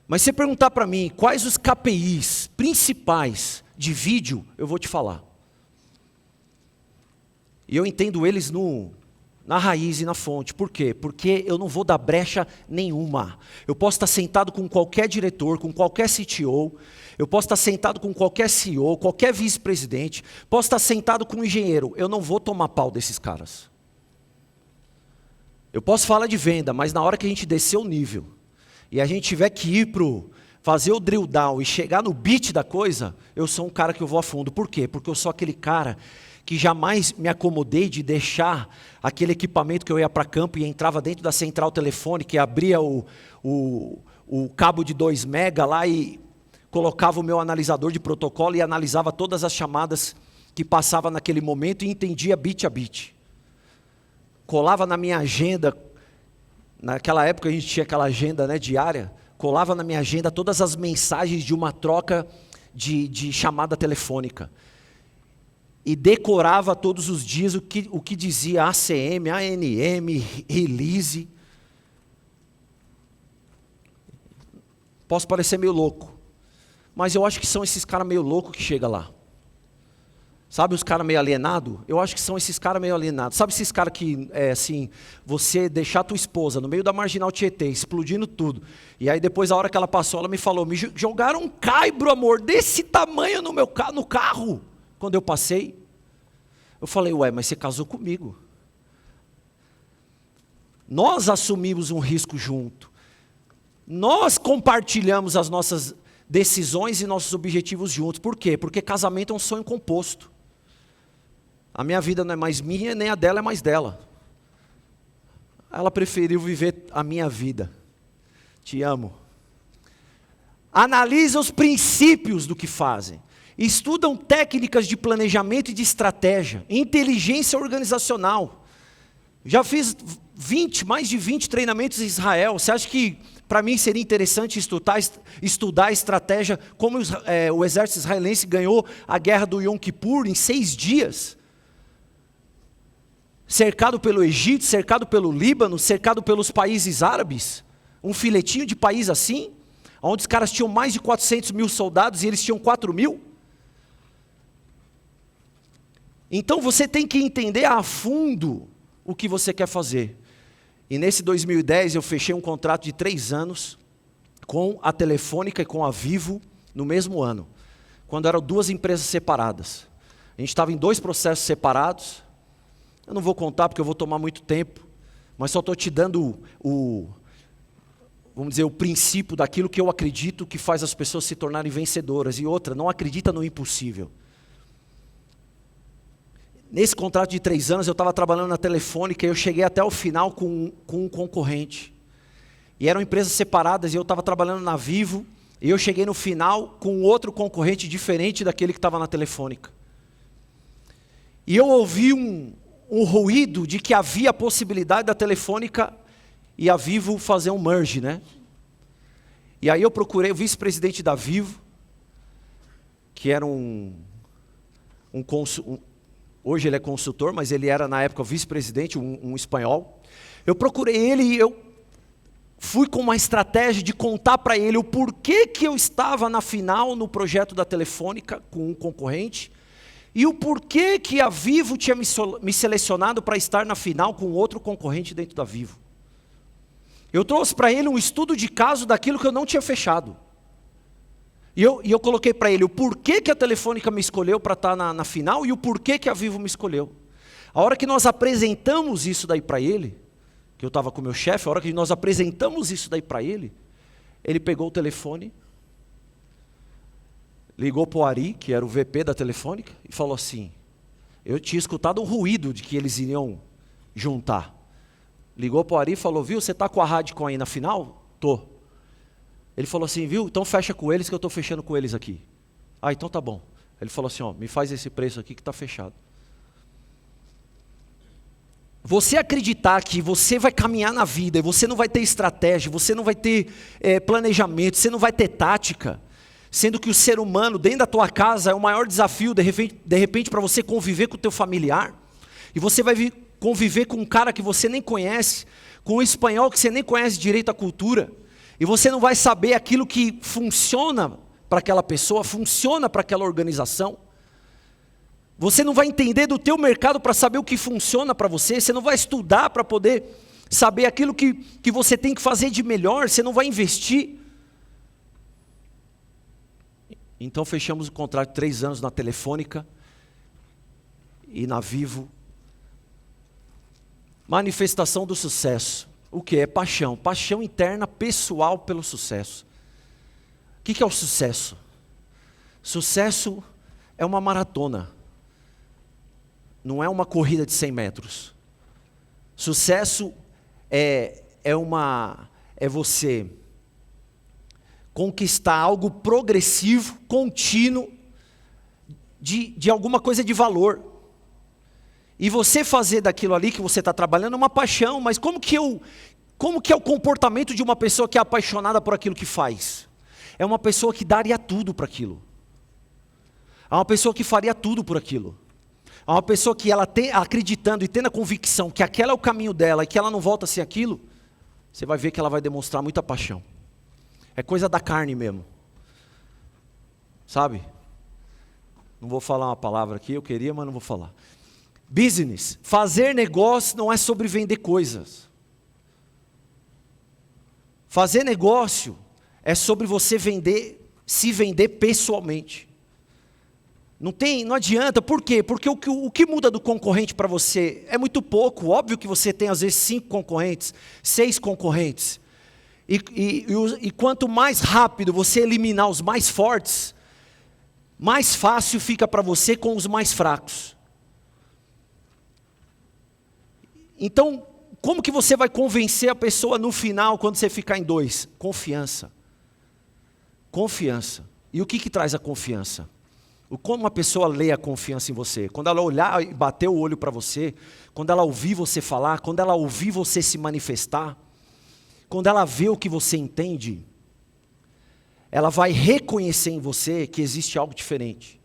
Mas se você perguntar para mim quais os KPIs principais de vídeo, eu vou te falar. E eu entendo eles na raiz e na fonte. Por quê? Porque eu não vou dar brecha nenhuma. Eu posso estar sentado com qualquer diretor, com qualquer CTO, eu posso estar sentado com qualquer CEO, qualquer vice-presidente, posso estar sentado com um engenheiro, eu não vou tomar pau desses caras. Eu posso falar de venda, mas na hora que a gente descer o nível, e a gente tiver que ir fazer o drill down e chegar no beat da coisa, eu sou um cara que eu vou a fundo. Por quê? Porque eu sou aquele cara que jamais me acomodei de deixar aquele equipamento que eu ia para campo e entrava dentro da central telefônica e abria o cabo de 2 mega lá e colocava o meu analisador de protocolo e analisava todas as chamadas que passava naquele momento e entendia bit a bit. Colava na minha agenda, naquela época a gente tinha aquela agenda diária, colava na minha agenda todas as mensagens de uma troca de chamada telefônica. E decorava todos os dias o que dizia ACM, ANM, release. Posso parecer meio louco, mas eu acho que são esses caras meio loucos que chegam lá. Sabe os caras meio alienados? Eu acho que são esses caras meio alienados. Sabe esses caras que, você deixar tua esposa no meio da Marginal Tietê, explodindo tudo. E aí depois, a hora que ela passou, ela me falou, me jogaram um caibro, amor, desse tamanho no carro. Quando eu passei, eu falei, ué, mas você casou comigo. Nós assumimos um risco junto. Nós compartilhamos as nossas decisões e nossos objetivos juntos. Por quê? Porque casamento é um sonho composto. A minha vida não é mais minha, nem a dela é mais dela. Ela preferiu viver a minha vida. Te amo. Analisa os princípios do que fazem. Estudam técnicas de planejamento e de estratégia, inteligência organizacional. Já fiz mais de 20 treinamentos em Israel. Você acha que para mim seria interessante estudar a estratégia, como o exército israelense ganhou a guerra do Yom Kippur em 6 dias? Cercado pelo Egito, cercado pelo Líbano, cercado pelos países árabes. Um filetinho de país assim, onde os caras tinham mais de 400 mil soldados e eles tinham 4 mil. Então você tem que entender a fundo o que você quer fazer. E nesse 2010 eu fechei um contrato de 3 anos com a Telefônica e com a Vivo no mesmo ano, quando eram 2 empresas separadas. A gente estava em 2 processos separados. Eu não vou contar porque eu vou tomar muito tempo, mas só estou te dando vamos dizer, o princípio daquilo que eu acredito que faz as pessoas se tornarem vencedoras. E outra, não acredita no impossível. Nesse contrato de 3 anos, eu estava trabalhando na Telefônica e eu cheguei até o final com um concorrente. E eram empresas separadas e eu estava trabalhando na Vivo e eu cheguei no final com outro concorrente diferente daquele que estava na Telefônica. E eu ouvi um ruído de que havia a possibilidade da Telefônica e a Vivo fazer um merge, né? E aí eu procurei o vice-presidente da Vivo, que era hoje ele é consultor, mas ele era na época vice-presidente, um espanhol. Eu procurei ele e fui com uma estratégia de contar para ele o porquê que eu estava na final no projeto da Telefônica com um concorrente e o porquê que a Vivo tinha me selecionado para estar na final com outro concorrente dentro da Vivo. Eu trouxe para ele um estudo de caso daquilo que eu não tinha fechado. E eu coloquei para ele o porquê que a Telefônica me escolheu para estar na final e o porquê que a Vivo me escolheu. A hora que nós apresentamos isso daí para ele, que eu estava com o meu chefe, a hora que nós apresentamos isso daí para ele, ele pegou o telefone, ligou para o Ari, que era o VP da Telefônica, e falou assim, eu tinha escutado um ruído de que eles iriam juntar. Ligou para o Ari e falou, viu, você está com a Radicom aí na final? Tô. Ele falou assim, viu, então fecha com eles que eu estou fechando com eles aqui. Ah, então tá bom. Ele falou assim, ó, me faz esse preço aqui que está fechado. Você acreditar que você vai caminhar na vida e você não vai ter estratégia, você não vai ter planejamento, você não vai ter tática, sendo que o ser humano dentro da tua casa é o maior desafio, de repente para você conviver com o teu familiar, e você vai conviver com um cara que você nem conhece, com um espanhol que você nem conhece direito a cultura, e você não vai saber aquilo que funciona para aquela pessoa, funciona para aquela organização. Você não vai entender do teu mercado para saber o que funciona para você, você não vai estudar para poder saber aquilo que você tem que fazer de melhor, você não vai investir. Então fechamos o contrato de 3 anos na Telefônica e na Vivo. Manifestação do sucesso. O que é paixão? Paixão interna pessoal pelo sucesso. O que é o sucesso? Sucesso é uma maratona. Não é uma corrida de 100 metros. Sucesso é você conquistar algo progressivo, contínuo, de alguma coisa de valor. E você fazer daquilo ali que você está trabalhando uma paixão, mas como que é o comportamento de uma pessoa que é apaixonada por aquilo que faz? É uma pessoa que daria tudo para aquilo. É uma pessoa que faria tudo por aquilo. É uma pessoa que ela tem, acreditando e tendo a convicção que aquele é o caminho dela e que ela não volta sem aquilo, você vai ver que ela vai demonstrar muita paixão. É coisa da carne mesmo. Sabe? Não vou falar uma palavra aqui, eu queria, mas não vou falar. Business. Fazer negócio não é sobre vender coisas. Fazer negócio é sobre você se vender pessoalmente. Não adianta, por quê? Porque o que muda do concorrente para você é muito pouco. Óbvio que você tem às vezes 5 concorrentes, 6 concorrentes. E quanto mais rápido você eliminar os mais fortes, mais fácil fica para você com os mais fracos. Então, como que você vai convencer a pessoa no final quando você ficar em 2? Confiança. Confiança. E o que traz a confiança? Como uma pessoa lê a confiança em você? Quando ela olhar e bater o olho para você, quando ela ouvir você falar, quando ela ouvir você se manifestar, quando ela vê o que você entende, ela vai reconhecer em você que existe algo diferente.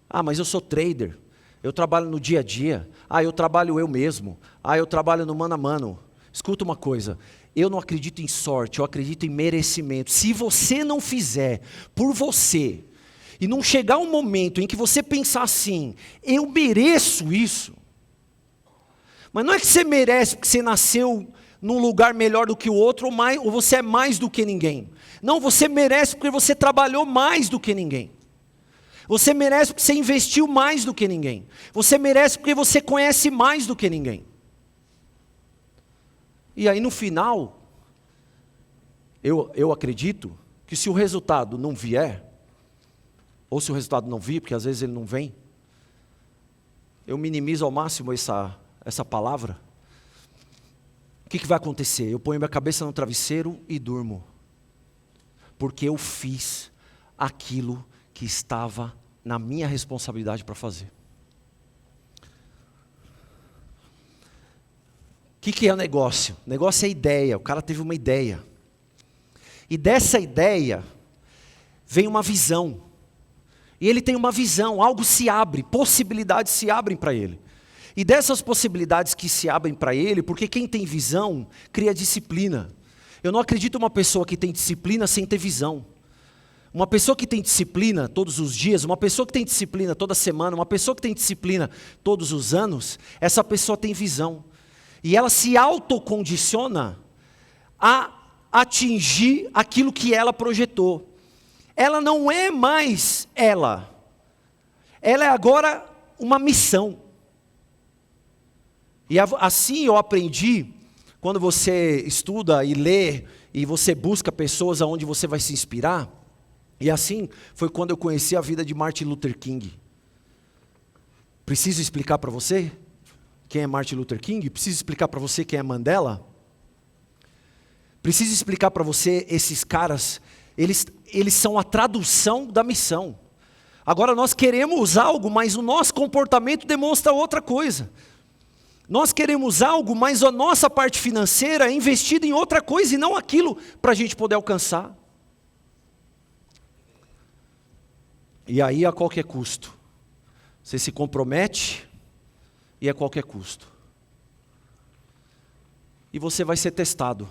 Ah, mas eu sou trader, eu trabalho no dia a dia, eu trabalho eu mesmo, eu trabalho no mano a mano. Escuta uma coisa, eu não acredito em sorte, eu acredito em merecimento. Se você não fizer por você, e não chegar um momento em que você pensar assim, eu mereço isso. Mas não é que você merece porque você nasceu num lugar melhor do que o outro, ou você é mais do que ninguém. Não, você merece porque você trabalhou mais do que ninguém. Você merece porque você investiu mais do que ninguém. Você merece porque você conhece mais do que ninguém. E aí no final, eu acredito que se o resultado não vier, ou se o resultado não vir, porque às vezes ele não vem, eu minimizo ao máximo essa palavra. O que vai acontecer? Eu ponho minha cabeça no travesseiro e durmo. Porque eu fiz aquilo que estava na minha responsabilidade para fazer. O que é o negócio? O negócio é ideia. O cara teve uma ideia. E dessa ideia vem uma visão. E ele tem uma visão, algo se abre, possibilidades se abrem para ele. E dessas possibilidades que se abrem para ele, porque quem tem visão cria disciplina. Eu não acredito uma pessoa que tem disciplina sem ter visão. Uma pessoa que tem disciplina todos os dias, uma pessoa que tem disciplina toda semana, uma pessoa que tem disciplina todos os anos, essa pessoa tem visão. E ela se autocondiciona a atingir aquilo que ela projetou. Ela não é mais ela. Ela é agora uma missão. E assim eu aprendi, quando você estuda e lê, e você busca pessoas aonde você vai se inspirar, e assim foi quando eu conheci a vida de Martin Luther King. Preciso explicar para você quem é Martin Luther King? Preciso explicar para você quem é Mandela? Preciso explicar para você esses caras, eles são a tradução da missão. Agora nós queremos algo, mas o nosso comportamento demonstra outra coisa. Nós queremos algo, mas a nossa parte financeira é investida em outra coisa e não aquilo para a gente poder alcançar. E aí a qualquer custo. Você se compromete e a qualquer custo. E você vai ser testado.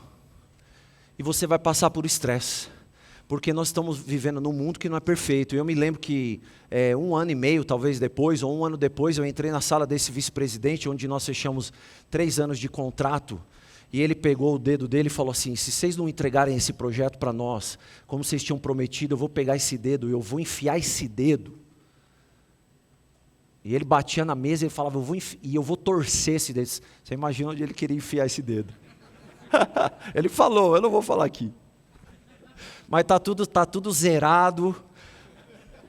E você vai passar por estresse. Porque nós estamos vivendo num mundo que não é perfeito. Eu me lembro que 1 ano e meio, talvez depois, ou 1 ano depois, eu entrei na sala desse vice-presidente, onde nós fechamos 3 anos de contrato, e ele pegou o dedo dele e falou assim: se vocês não entregarem esse projeto para nós, como vocês tinham prometido, eu vou pegar esse dedo, eu vou enfiar esse dedo. E ele batia na mesa e falava, eu vou torcer esse dedo. Você imagina onde ele queria enfiar esse dedo. Ele falou, eu não vou falar aqui. Mas tá tudo zerado,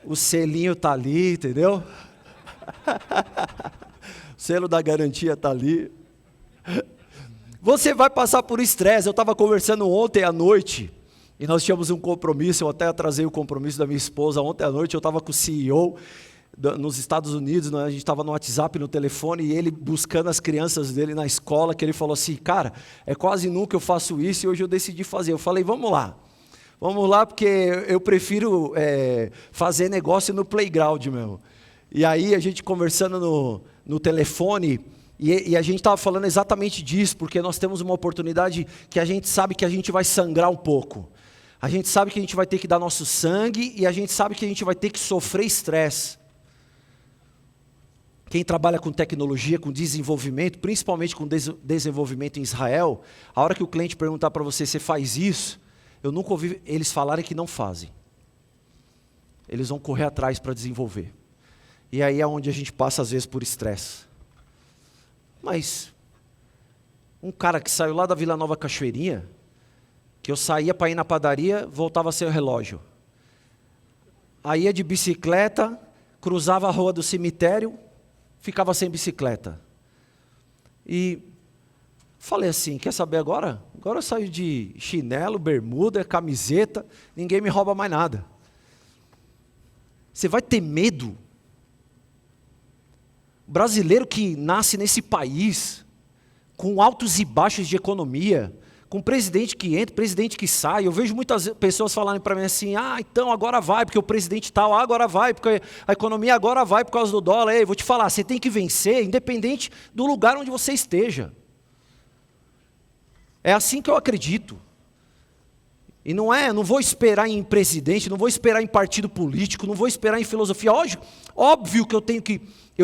o selinho tá ali, entendeu? O selo da garantia tá ali. Você vai passar por estresse. Eu estava conversando ontem à noite, e nós tínhamos um compromisso, eu até atrasei o compromisso da minha esposa. Ontem à noite eu estava com o CEO nos Estados Unidos, a gente estava no WhatsApp, no telefone, e ele buscando as crianças dele na escola, que ele falou assim, cara, é quase nunca eu faço isso, e hoje eu decidi fazer. Eu falei, vamos lá, porque eu prefiro fazer negócio no playground mesmo. E aí a gente conversando no telefone, e a gente estava falando exatamente disso, porque nós temos uma oportunidade que a gente sabe que a gente vai sangrar um pouco. A gente sabe que a gente vai ter que dar nosso sangue, e a gente sabe que a gente vai ter que sofrer estresse. Quem trabalha com tecnologia, com desenvolvimento, principalmente com desenvolvimento em Israel, a hora que o cliente perguntar para você, você faz isso? Eu nunca ouvi eles falarem que não fazem. Eles vão correr atrás para desenvolver. E aí é onde a gente passa às vezes por estresse. Mas um cara que saiu lá da Vila Nova Cachoeirinha, que eu saía para ir na padaria, voltava sem o relógio. Aí ia de bicicleta, cruzava a rua do cemitério, ficava sem bicicleta. E falei assim, quer saber agora? Agora eu saio de chinelo, bermuda, camiseta, ninguém me rouba mais nada. Você vai ter medo? O brasileiro que nasce nesse país, com altos e baixos de economia, com presidente que entra, presidente que sai, eu vejo muitas pessoas falarem para mim assim, então agora vai, porque o presidente tal, agora vai, porque a economia agora vai por causa do dólar. Ei, vou te falar, você tem que vencer, independente do lugar onde você esteja. É assim que eu acredito. E não vou esperar em presidente, não vou esperar em partido político, não vou esperar em filosofia. Óbvio que eu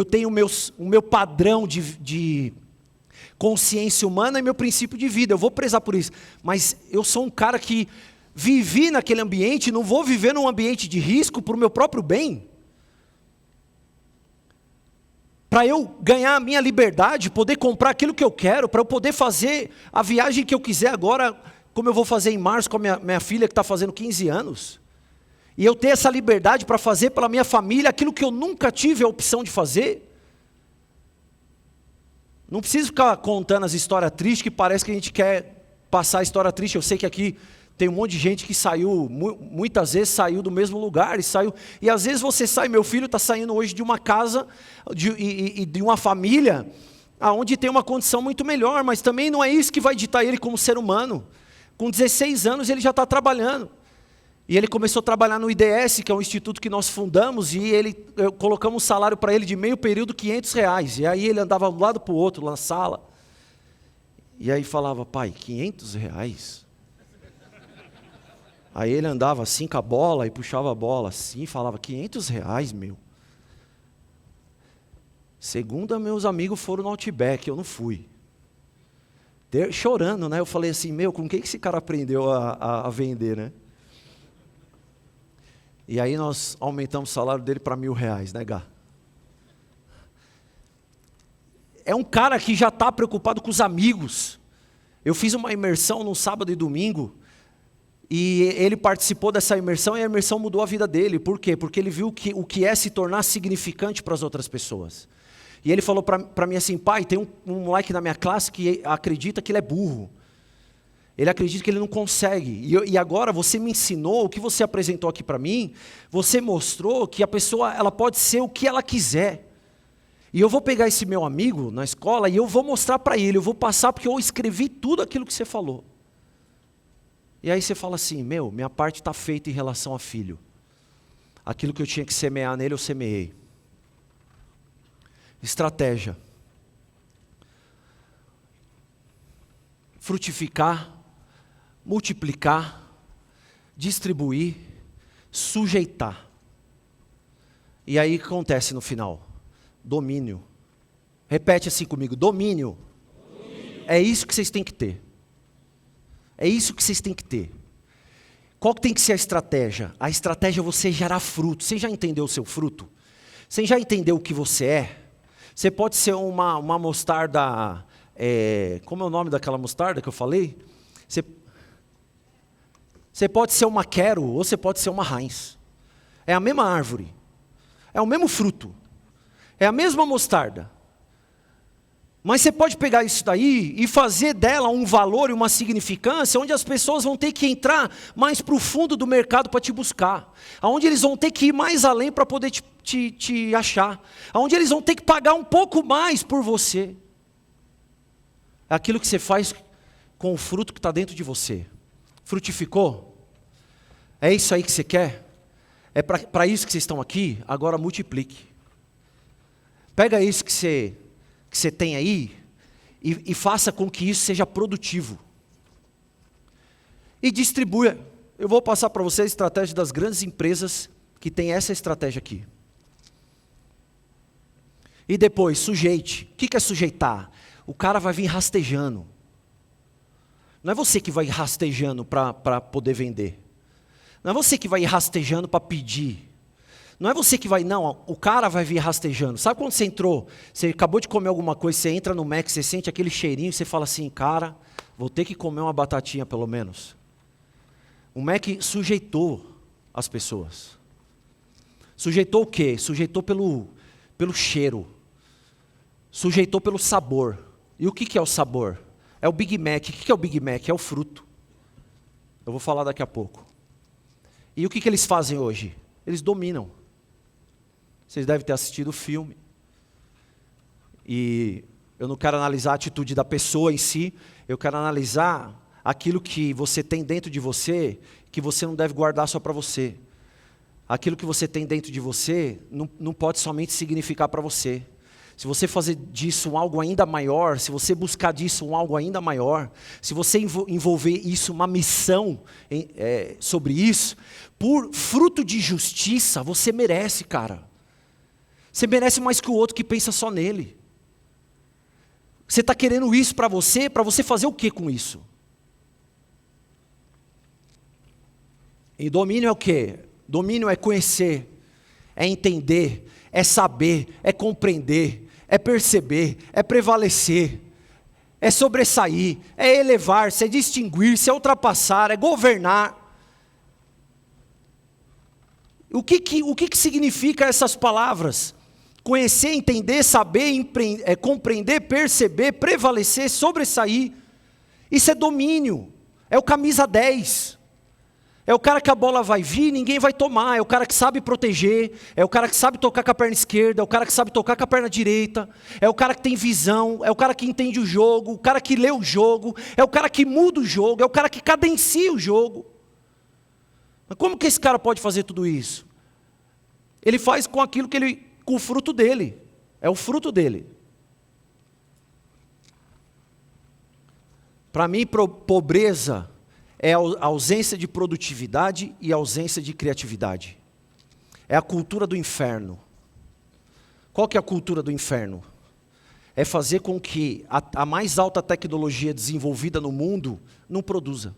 tenho o meu padrão de consciência humana e meu princípio de vida, eu vou prezar por isso. Mas eu sou um cara que vivi naquele ambiente, não vou viver num ambiente de risco para o meu próprio bem. Para eu ganhar a minha liberdade, poder comprar aquilo que eu quero, para eu poder fazer a viagem que eu quiser agora, como eu vou fazer em março com a minha filha que está fazendo 15 anos. E eu ter essa liberdade para fazer pela minha família aquilo que eu nunca tive a opção de fazer. Não preciso ficar contando as histórias tristes, que parece que a gente quer passar a história triste. Eu sei que aqui tem um monte de gente que saiu, muitas vezes saiu do mesmo lugar, e às vezes você sai, meu filho está saindo hoje de uma casa, de uma família, onde tem uma condição muito melhor, mas também não é isso que vai ditar ele como ser humano. Com 16 anos ele já está trabalhando. E ele começou a trabalhar no IDS, que é um instituto que nós fundamos, e colocamos um salário para ele de meio período, R$500. E aí ele andava de um lado para o outro, lá na sala. E aí falava, pai, R$500? Aí ele andava assim com a bola, e puxava a bola assim, e falava, R$500, meu. Segunda, meus amigos foram no Outback, eu não fui. Chorando, né? Eu falei assim, meu, com quem que esse cara aprendeu a vender, né? E aí nós aumentamos o salário dele para R$1.000, né, Gá? É um cara que já está preocupado com os amigos. Eu fiz uma imersão no sábado e domingo, e ele participou dessa imersão, e a imersão mudou a vida dele. Por quê? Porque ele viu o que é se tornar significante para as outras pessoas. E ele falou para mim assim, pai, tem um moleque na minha classe que acredita que ele é burro. Ele acredita que ele não consegue. E agora você me ensinou, o que você apresentou aqui para mim, você mostrou que a pessoa ela pode ser o que ela quiser. E eu vou pegar esse meu amigo na escola e eu vou mostrar para ele, eu vou passar porque eu escrevi tudo aquilo que você falou. E aí você fala assim, minha parte está feita em relação a filho. Aquilo que eu tinha que semear nele, eu semeei. Estratégia. Frutificar, multiplicar, distribuir, sujeitar. E aí o que acontece no final? Domínio. Repete assim comigo, domínio. É isso que vocês têm que ter. É isso que vocês têm que ter. Qual que tem que ser a estratégia? A estratégia é você gerar fruto. Você já entendeu o seu fruto? Você já entendeu o que você é? Você pode ser uma mostarda, como é o nome daquela mostarda que eu falei? Você pode ser uma Quero ou você pode ser uma Heinz. É a mesma árvore. É o mesmo fruto. É a mesma mostarda. Mas você pode pegar isso daí e fazer dela um valor e uma significância onde as pessoas vão ter que entrar mais para o fundo do mercado para te buscar. Onde eles vão ter que ir mais além para poder te achar. Onde eles vão ter que pagar um pouco mais por você. É aquilo que você faz com o fruto que está dentro de você. Frutificou? É isso aí que você quer? É para isso que vocês estão aqui? Agora multiplique. Pega isso que você tem aí e faça com que isso seja produtivo. E distribua. Eu vou passar para você a estratégia das grandes empresas que tem essa estratégia aqui. E depois, sujeite. O que é sujeitar? O cara vai vir rastejando. Não é você que vai rastejando para poder vender. Não é você que vai rastejando para pedir. Não é você que vai, não, o cara vai vir rastejando. Sabe quando você entrou, você acabou de comer alguma coisa, você entra no Mac, você sente aquele cheirinho, você fala assim, cara, vou ter que comer uma batatinha pelo menos. O Mac sujeitou as pessoas. Sujeitou o quê? Sujeitou pelo cheiro. Sujeitou pelo sabor. E o que é o sabor? É o Big Mac. O que é o Big Mac? É o fruto. Eu vou falar daqui a pouco. E o que eles fazem hoje? Eles dominam. Vocês devem ter assistido o filme. E eu não quero analisar a atitude da pessoa em si, eu quero analisar aquilo que você tem dentro de você, que você não deve guardar só para você. Aquilo que você tem dentro de você não pode somente significar para você. Se você fazer disso algo ainda maior, se você buscar disso algo ainda maior, se você envolver isso, uma missão sobre isso, por fruto de justiça, você merece, cara. Você merece mais que o outro que pensa só nele. Você está querendo isso para você fazer o que com isso? E domínio é o quê? Domínio é conhecer, é entender, é saber, é compreender, é perceber, é prevalecer, é sobressair, é elevar-se, é distinguir-se, é ultrapassar, é governar. O que significa essas palavras? Conhecer, entender, saber, compreender, perceber, prevalecer, sobressair. Isso é domínio, é o camisa 10. É o cara que a bola vai vir e ninguém vai tomar. É o cara que sabe proteger. É o cara que sabe tocar com a perna esquerda. É o cara que sabe tocar com a perna direita. É o cara que tem visão. É o cara que entende o jogo. O cara que lê o jogo. É o cara que muda o jogo. É o cara que cadencia o jogo. Mas como que esse cara pode fazer tudo isso? Ele faz com aquilo com o fruto dele. É o fruto dele. Para mim, pobreza é a ausência de produtividade e a ausência de criatividade. É a cultura do inferno. Qual que é a cultura do inferno? É fazer com que a mais alta tecnologia desenvolvida no mundo não produza.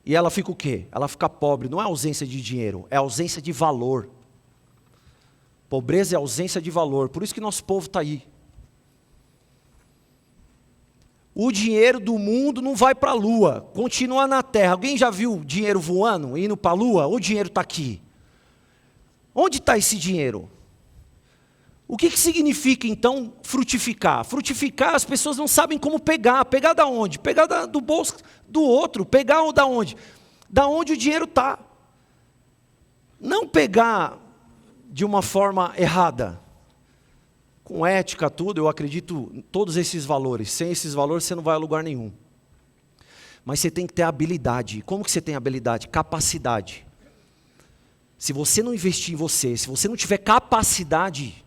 E ela fica o quê? Ela fica pobre. Não é ausência de dinheiro, é ausência de valor. Pobreza é ausência de valor. Por isso que nosso povo está aí. O dinheiro do mundo não vai para a lua, continua na terra. Alguém já viu dinheiro voando, indo para a lua? O dinheiro está aqui. Onde está esse dinheiro? O que significa então frutificar? Frutificar, as pessoas não sabem como pegar. Pegar da onde? Pegar do bolso do outro. Pegar ou da onde? Da onde o dinheiro está. Não pegar de uma forma errada. Com ética, tudo, eu acredito em todos esses valores. Sem esses valores você não vai a lugar nenhum. Mas você tem que ter habilidade. Como que você tem habilidade? Capacidade. Se você não investir em você, se você não tiver capacidade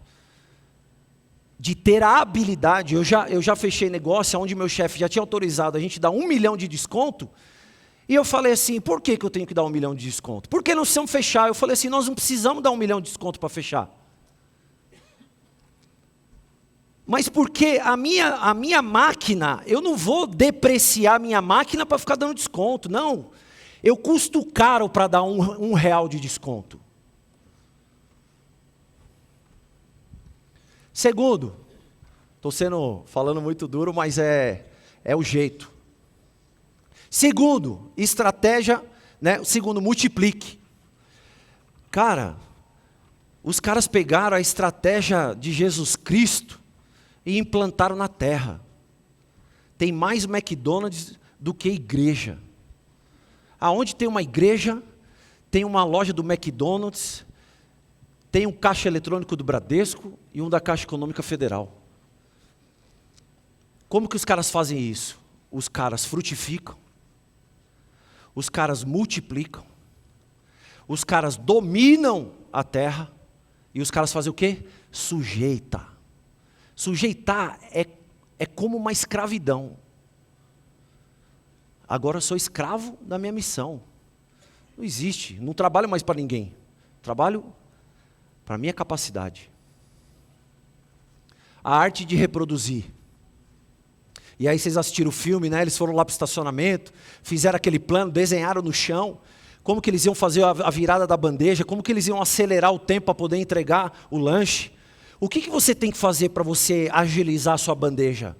de ter a habilidade, eu já fechei negócio onde meu chefe já tinha autorizado a gente dar 1 milhão de desconto, e eu falei assim, por que eu tenho que dar 1 milhão de desconto? Porque nós precisamos fechar. Eu falei assim, nós não precisamos dar 1 milhão de desconto para fechar. Mas porque a minha máquina, eu não vou depreciar a minha máquina para ficar dando desconto, não. Eu custo caro para dar um real de desconto. Segundo, estou falando muito duro, mas é o jeito. Segundo, estratégia, né? Segundo, multiplique. Cara, os caras pegaram a estratégia de Jesus Cristo e implantaram na terra. Tem mais McDonald's do que igreja. Aonde tem uma igreja, tem uma loja do McDonald's, tem um caixa eletrônico do Bradesco e um da Caixa Econômica Federal. Como que os caras fazem isso? Os caras frutificam, os caras multiplicam, os caras dominam a terra e os caras fazem o quê? Sujeita. Sujeitar é como uma escravidão. Agora eu sou escravo da minha missão. Não existe, não trabalho mais para ninguém. Trabalho para a minha capacidade. A arte de reproduzir. E aí vocês assistiram o filme, né? Eles foram lá para o estacionamento, fizeram aquele plano, desenharam no chão, como que eles iam fazer a virada da bandeja, como que eles iam acelerar o tempo para poder entregar o lanche. O que você tem que fazer para você agilizar a sua bandeja?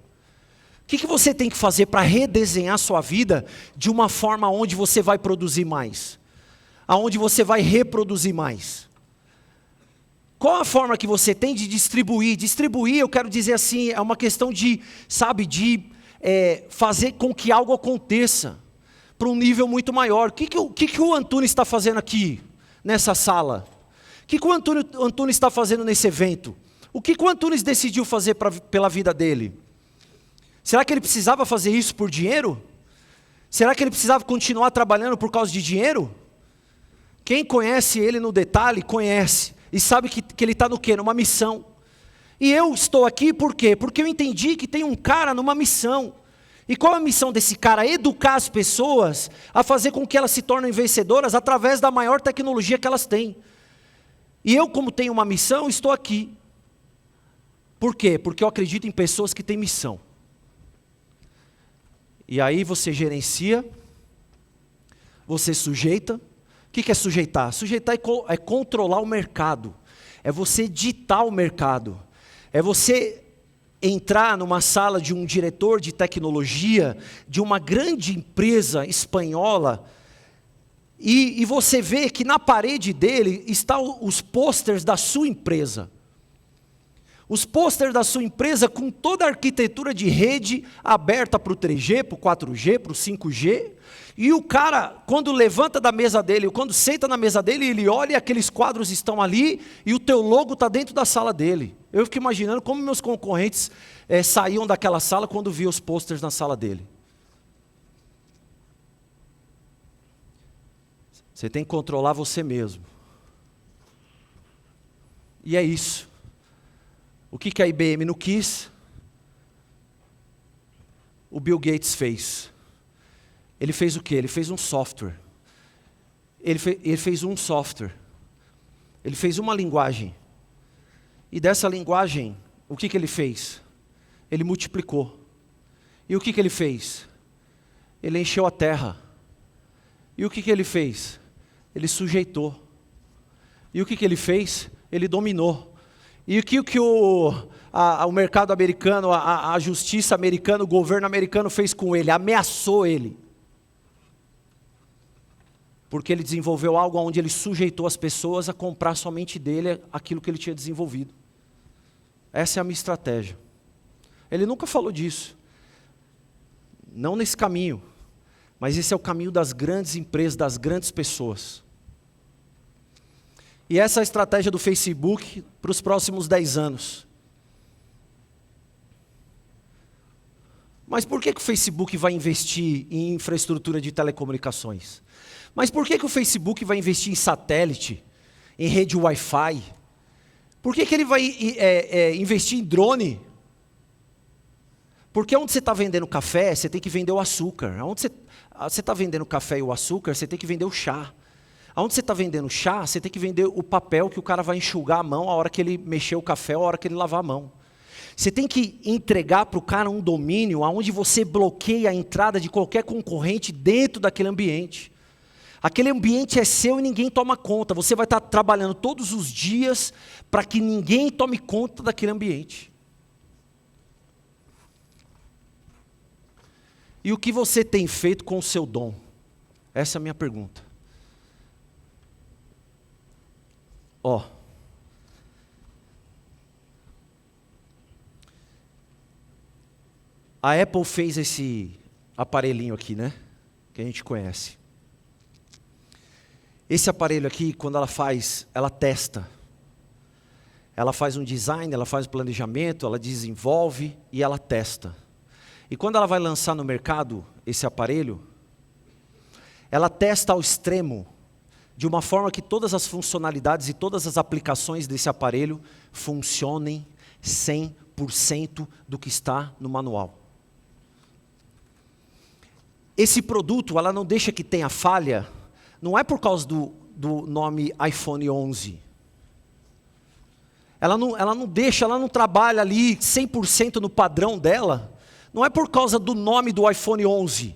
O que você tem que fazer para redesenhar a sua vida de uma forma onde você vai produzir mais? Aonde você vai reproduzir mais? Qual a forma que você tem de distribuir? Distribuir, eu quero dizer assim, é uma questão de, fazer com que algo aconteça para um nível muito maior. O que o Antunes está fazendo aqui, nessa sala? O que o Antunes está fazendo nesse evento? O que o Antunes decidiu fazer pela vida dele? Será que ele precisava fazer isso por dinheiro? Será que ele precisava continuar trabalhando por causa de dinheiro? Quem conhece ele no detalhe, conhece. E sabe que ele está no quê? Numa missão. E eu estou aqui por quê? Porque eu entendi que tem um cara numa missão. E qual é a missão desse cara? Educar as pessoas a fazer com que elas se tornem vencedoras através da maior tecnologia que elas têm. E eu, como tenho uma missão, estou aqui. Por quê? Porque eu acredito em pessoas que têm missão. E aí você gerencia, você sujeita. O que é sujeitar? Sujeitar é controlar o mercado. É você ditar o mercado. É você entrar numa sala de um diretor de tecnologia, de uma grande empresa espanhola, e você vê que na parede dele estão os pôsteres da sua empresa. Os pôsteres da sua empresa com toda a arquitetura de rede aberta para o 3G, para o 4G, para o 5G. E o cara, quando levanta da mesa dele, ou quando senta na mesa dele, ele olha e aqueles quadros estão ali e o teu logo está dentro da sala dele. Eu fico imaginando como meus concorrentes saíam daquela sala quando viam os pôsteres na sala dele. Você tem que controlar você mesmo. E é isso. O que a IBM não quis, o Bill Gates fez. Ele fez o quê? Ele fez um software. Ele fez um software. Ele fez uma linguagem. E dessa linguagem, o que ele fez? Ele multiplicou. E o que ele fez? Ele encheu a terra. E o que ele fez? Ele sujeitou. E o que ele fez? Ele dominou. E o que o mercado americano, a justiça americana, o governo americano fez com ele? Ameaçou ele. Porque ele desenvolveu algo onde ele sujeitou as pessoas a comprar somente dele aquilo que ele tinha desenvolvido. Essa é a minha estratégia. Ele nunca falou disso. Não nesse caminho. Mas esse é o caminho das grandes empresas, das grandes pessoas. E essa é a estratégia do Facebook para os próximos 10 anos. Mas por que o Facebook vai investir em infraestrutura de telecomunicações? Mas por que o Facebook vai investir em satélite, em rede Wi-Fi? Por que ele vai investir em drone? Porque onde você está vendendo café, você tem que vender o açúcar. Onde você está vendendo café e o açúcar, você tem que vender o chá. Onde você está vendendo chá, você tem que vender o papel que o cara vai enxugar a mão a hora que ele mexer o café, a hora que ele lavar a mão. Você tem que entregar para o cara um domínio onde você bloqueia a entrada de qualquer concorrente dentro daquele ambiente. Aquele ambiente é seu e ninguém toma conta. Você vai estar trabalhando todos os dias para que ninguém tome conta daquele ambiente. E o que você tem feito com o seu dom? Essa é a minha pergunta. A Apple fez esse aparelhinho aqui, né? Que a gente conhece. Esse aparelho aqui, quando ela testa. Ela faz um design, ela faz um planejamento, ela desenvolve e ela testa. E quando ela vai lançar no mercado esse aparelho, ela testa ao extremo, de uma forma que todas as funcionalidades e todas as aplicações desse aparelho funcionem 100% do que está no manual. Esse produto, ela não deixa que tenha falha, não é por causa do nome iPhone 11. Ela não trabalha ali 100% no padrão dela, não é por causa do nome do iPhone 11.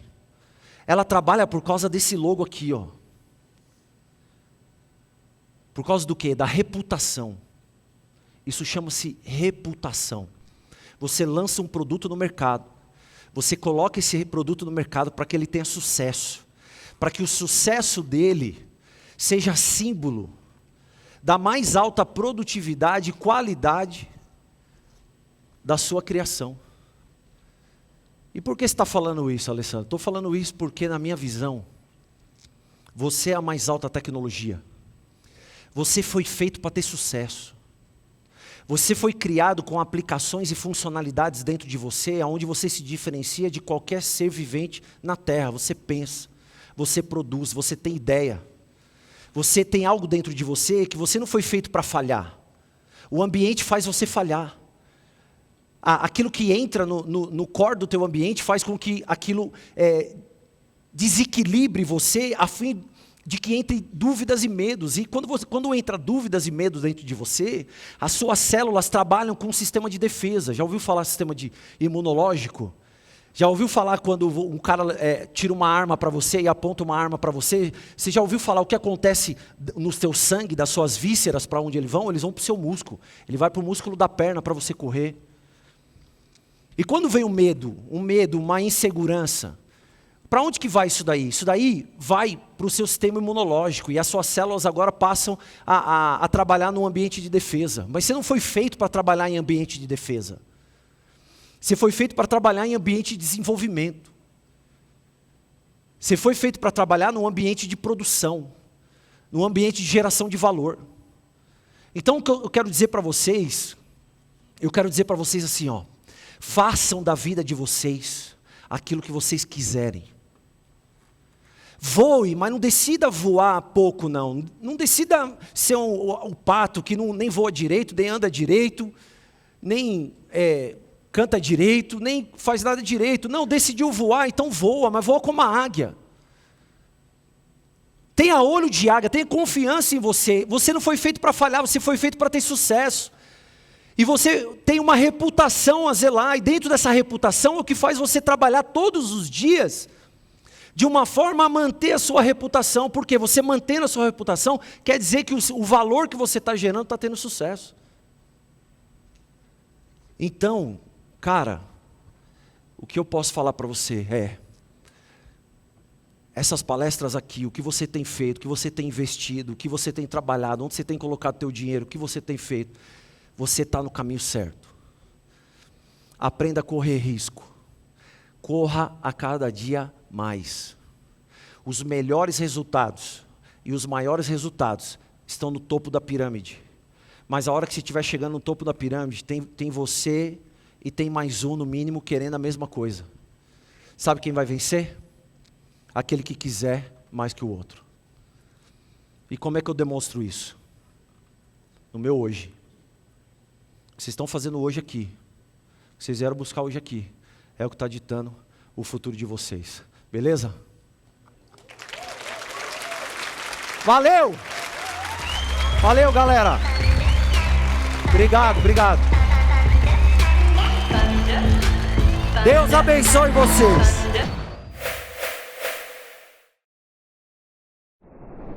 Ela trabalha por causa desse logo aqui, ó. Por causa do quê? Da reputação. Isso chama-se reputação. Você lança um produto no mercado. Você coloca esse produto no mercado para que ele tenha sucesso. Para que o sucesso dele seja símbolo da mais alta produtividade e qualidade da sua criação. E por que você está falando isso, Alessandro? Estou falando isso porque, na minha visão, você é a mais alta tecnologia. Você foi feito para ter sucesso. Você foi criado com aplicações e funcionalidades dentro de você, onde você se diferencia de qualquer ser vivente na Terra. Você pensa, você produz, você tem ideia. Você tem algo dentro de você que você não foi feito para falhar. O ambiente faz você falhar. Aquilo que entra no core do teu ambiente faz com que aquilo desequilibre você a fim de que entre dúvidas e medos. E quando entra dúvidas e medos dentro de você, as suas células trabalham com um sistema de defesa. Já ouviu falar sistema imunológico? Já ouviu falar quando um cara tira uma arma para você e aponta uma arma para você? Você já ouviu falar o que acontece no teu sangue, das suas vísceras, para onde eles vão? Eles vão para o seu músculo. Ele vai para o músculo da perna para você correr. E quando vem o medo, uma insegurança, para onde que vai isso daí? Isso daí vai para o seu sistema imunológico e as suas células agora passam a trabalhar num ambiente de defesa. Mas você não foi feito para trabalhar em ambiente de defesa. Você foi feito para trabalhar em ambiente de desenvolvimento. Você foi feito para trabalhar num ambiente de produção, num ambiente de geração de valor. Então o que eu quero dizer para vocês, assim, ó, façam da vida de vocês aquilo que vocês quiserem. Voe, mas não decida voar pouco, não. Não decida ser o pato que nem voa direito, nem anda direito, nem canta direito, nem faz nada direito. Não, decidiu voar, então voa, mas voa como uma águia. Tenha olho de águia, tenha confiança em você. Você não foi feito para falhar, você foi feito para ter sucesso. E você tem uma reputação a zelar, e dentro dessa reputação é o que faz você trabalhar todos os dias, de uma forma a manter a sua reputação, porque você mantendo a sua reputação, quer dizer que o valor que você está gerando está tendo sucesso. Então, cara, o que eu posso falar para você é, essas palestras aqui, o que você tem feito, o que você tem investido, o que você tem trabalhado, onde você tem colocado o teu dinheiro, o que você tem feito, você está no caminho certo. Aprenda a correr risco. Corra a cada dia mais. Os melhores resultados e os maiores resultados estão no topo da pirâmide. Mas a hora que você estiver chegando no topo da pirâmide, tem você e tem mais um no mínimo querendo a mesma coisa. Sabe quem vai vencer? Aquele que quiser mais que o outro. E como é que eu demonstro isso? No meu hoje. O que vocês estão fazendo hoje aqui, o que vocês vieram buscar hoje aqui, é o que está ditando o futuro de vocês. Beleza? Valeu! Valeu, galera! Obrigado, obrigado. Deus abençoe vocês.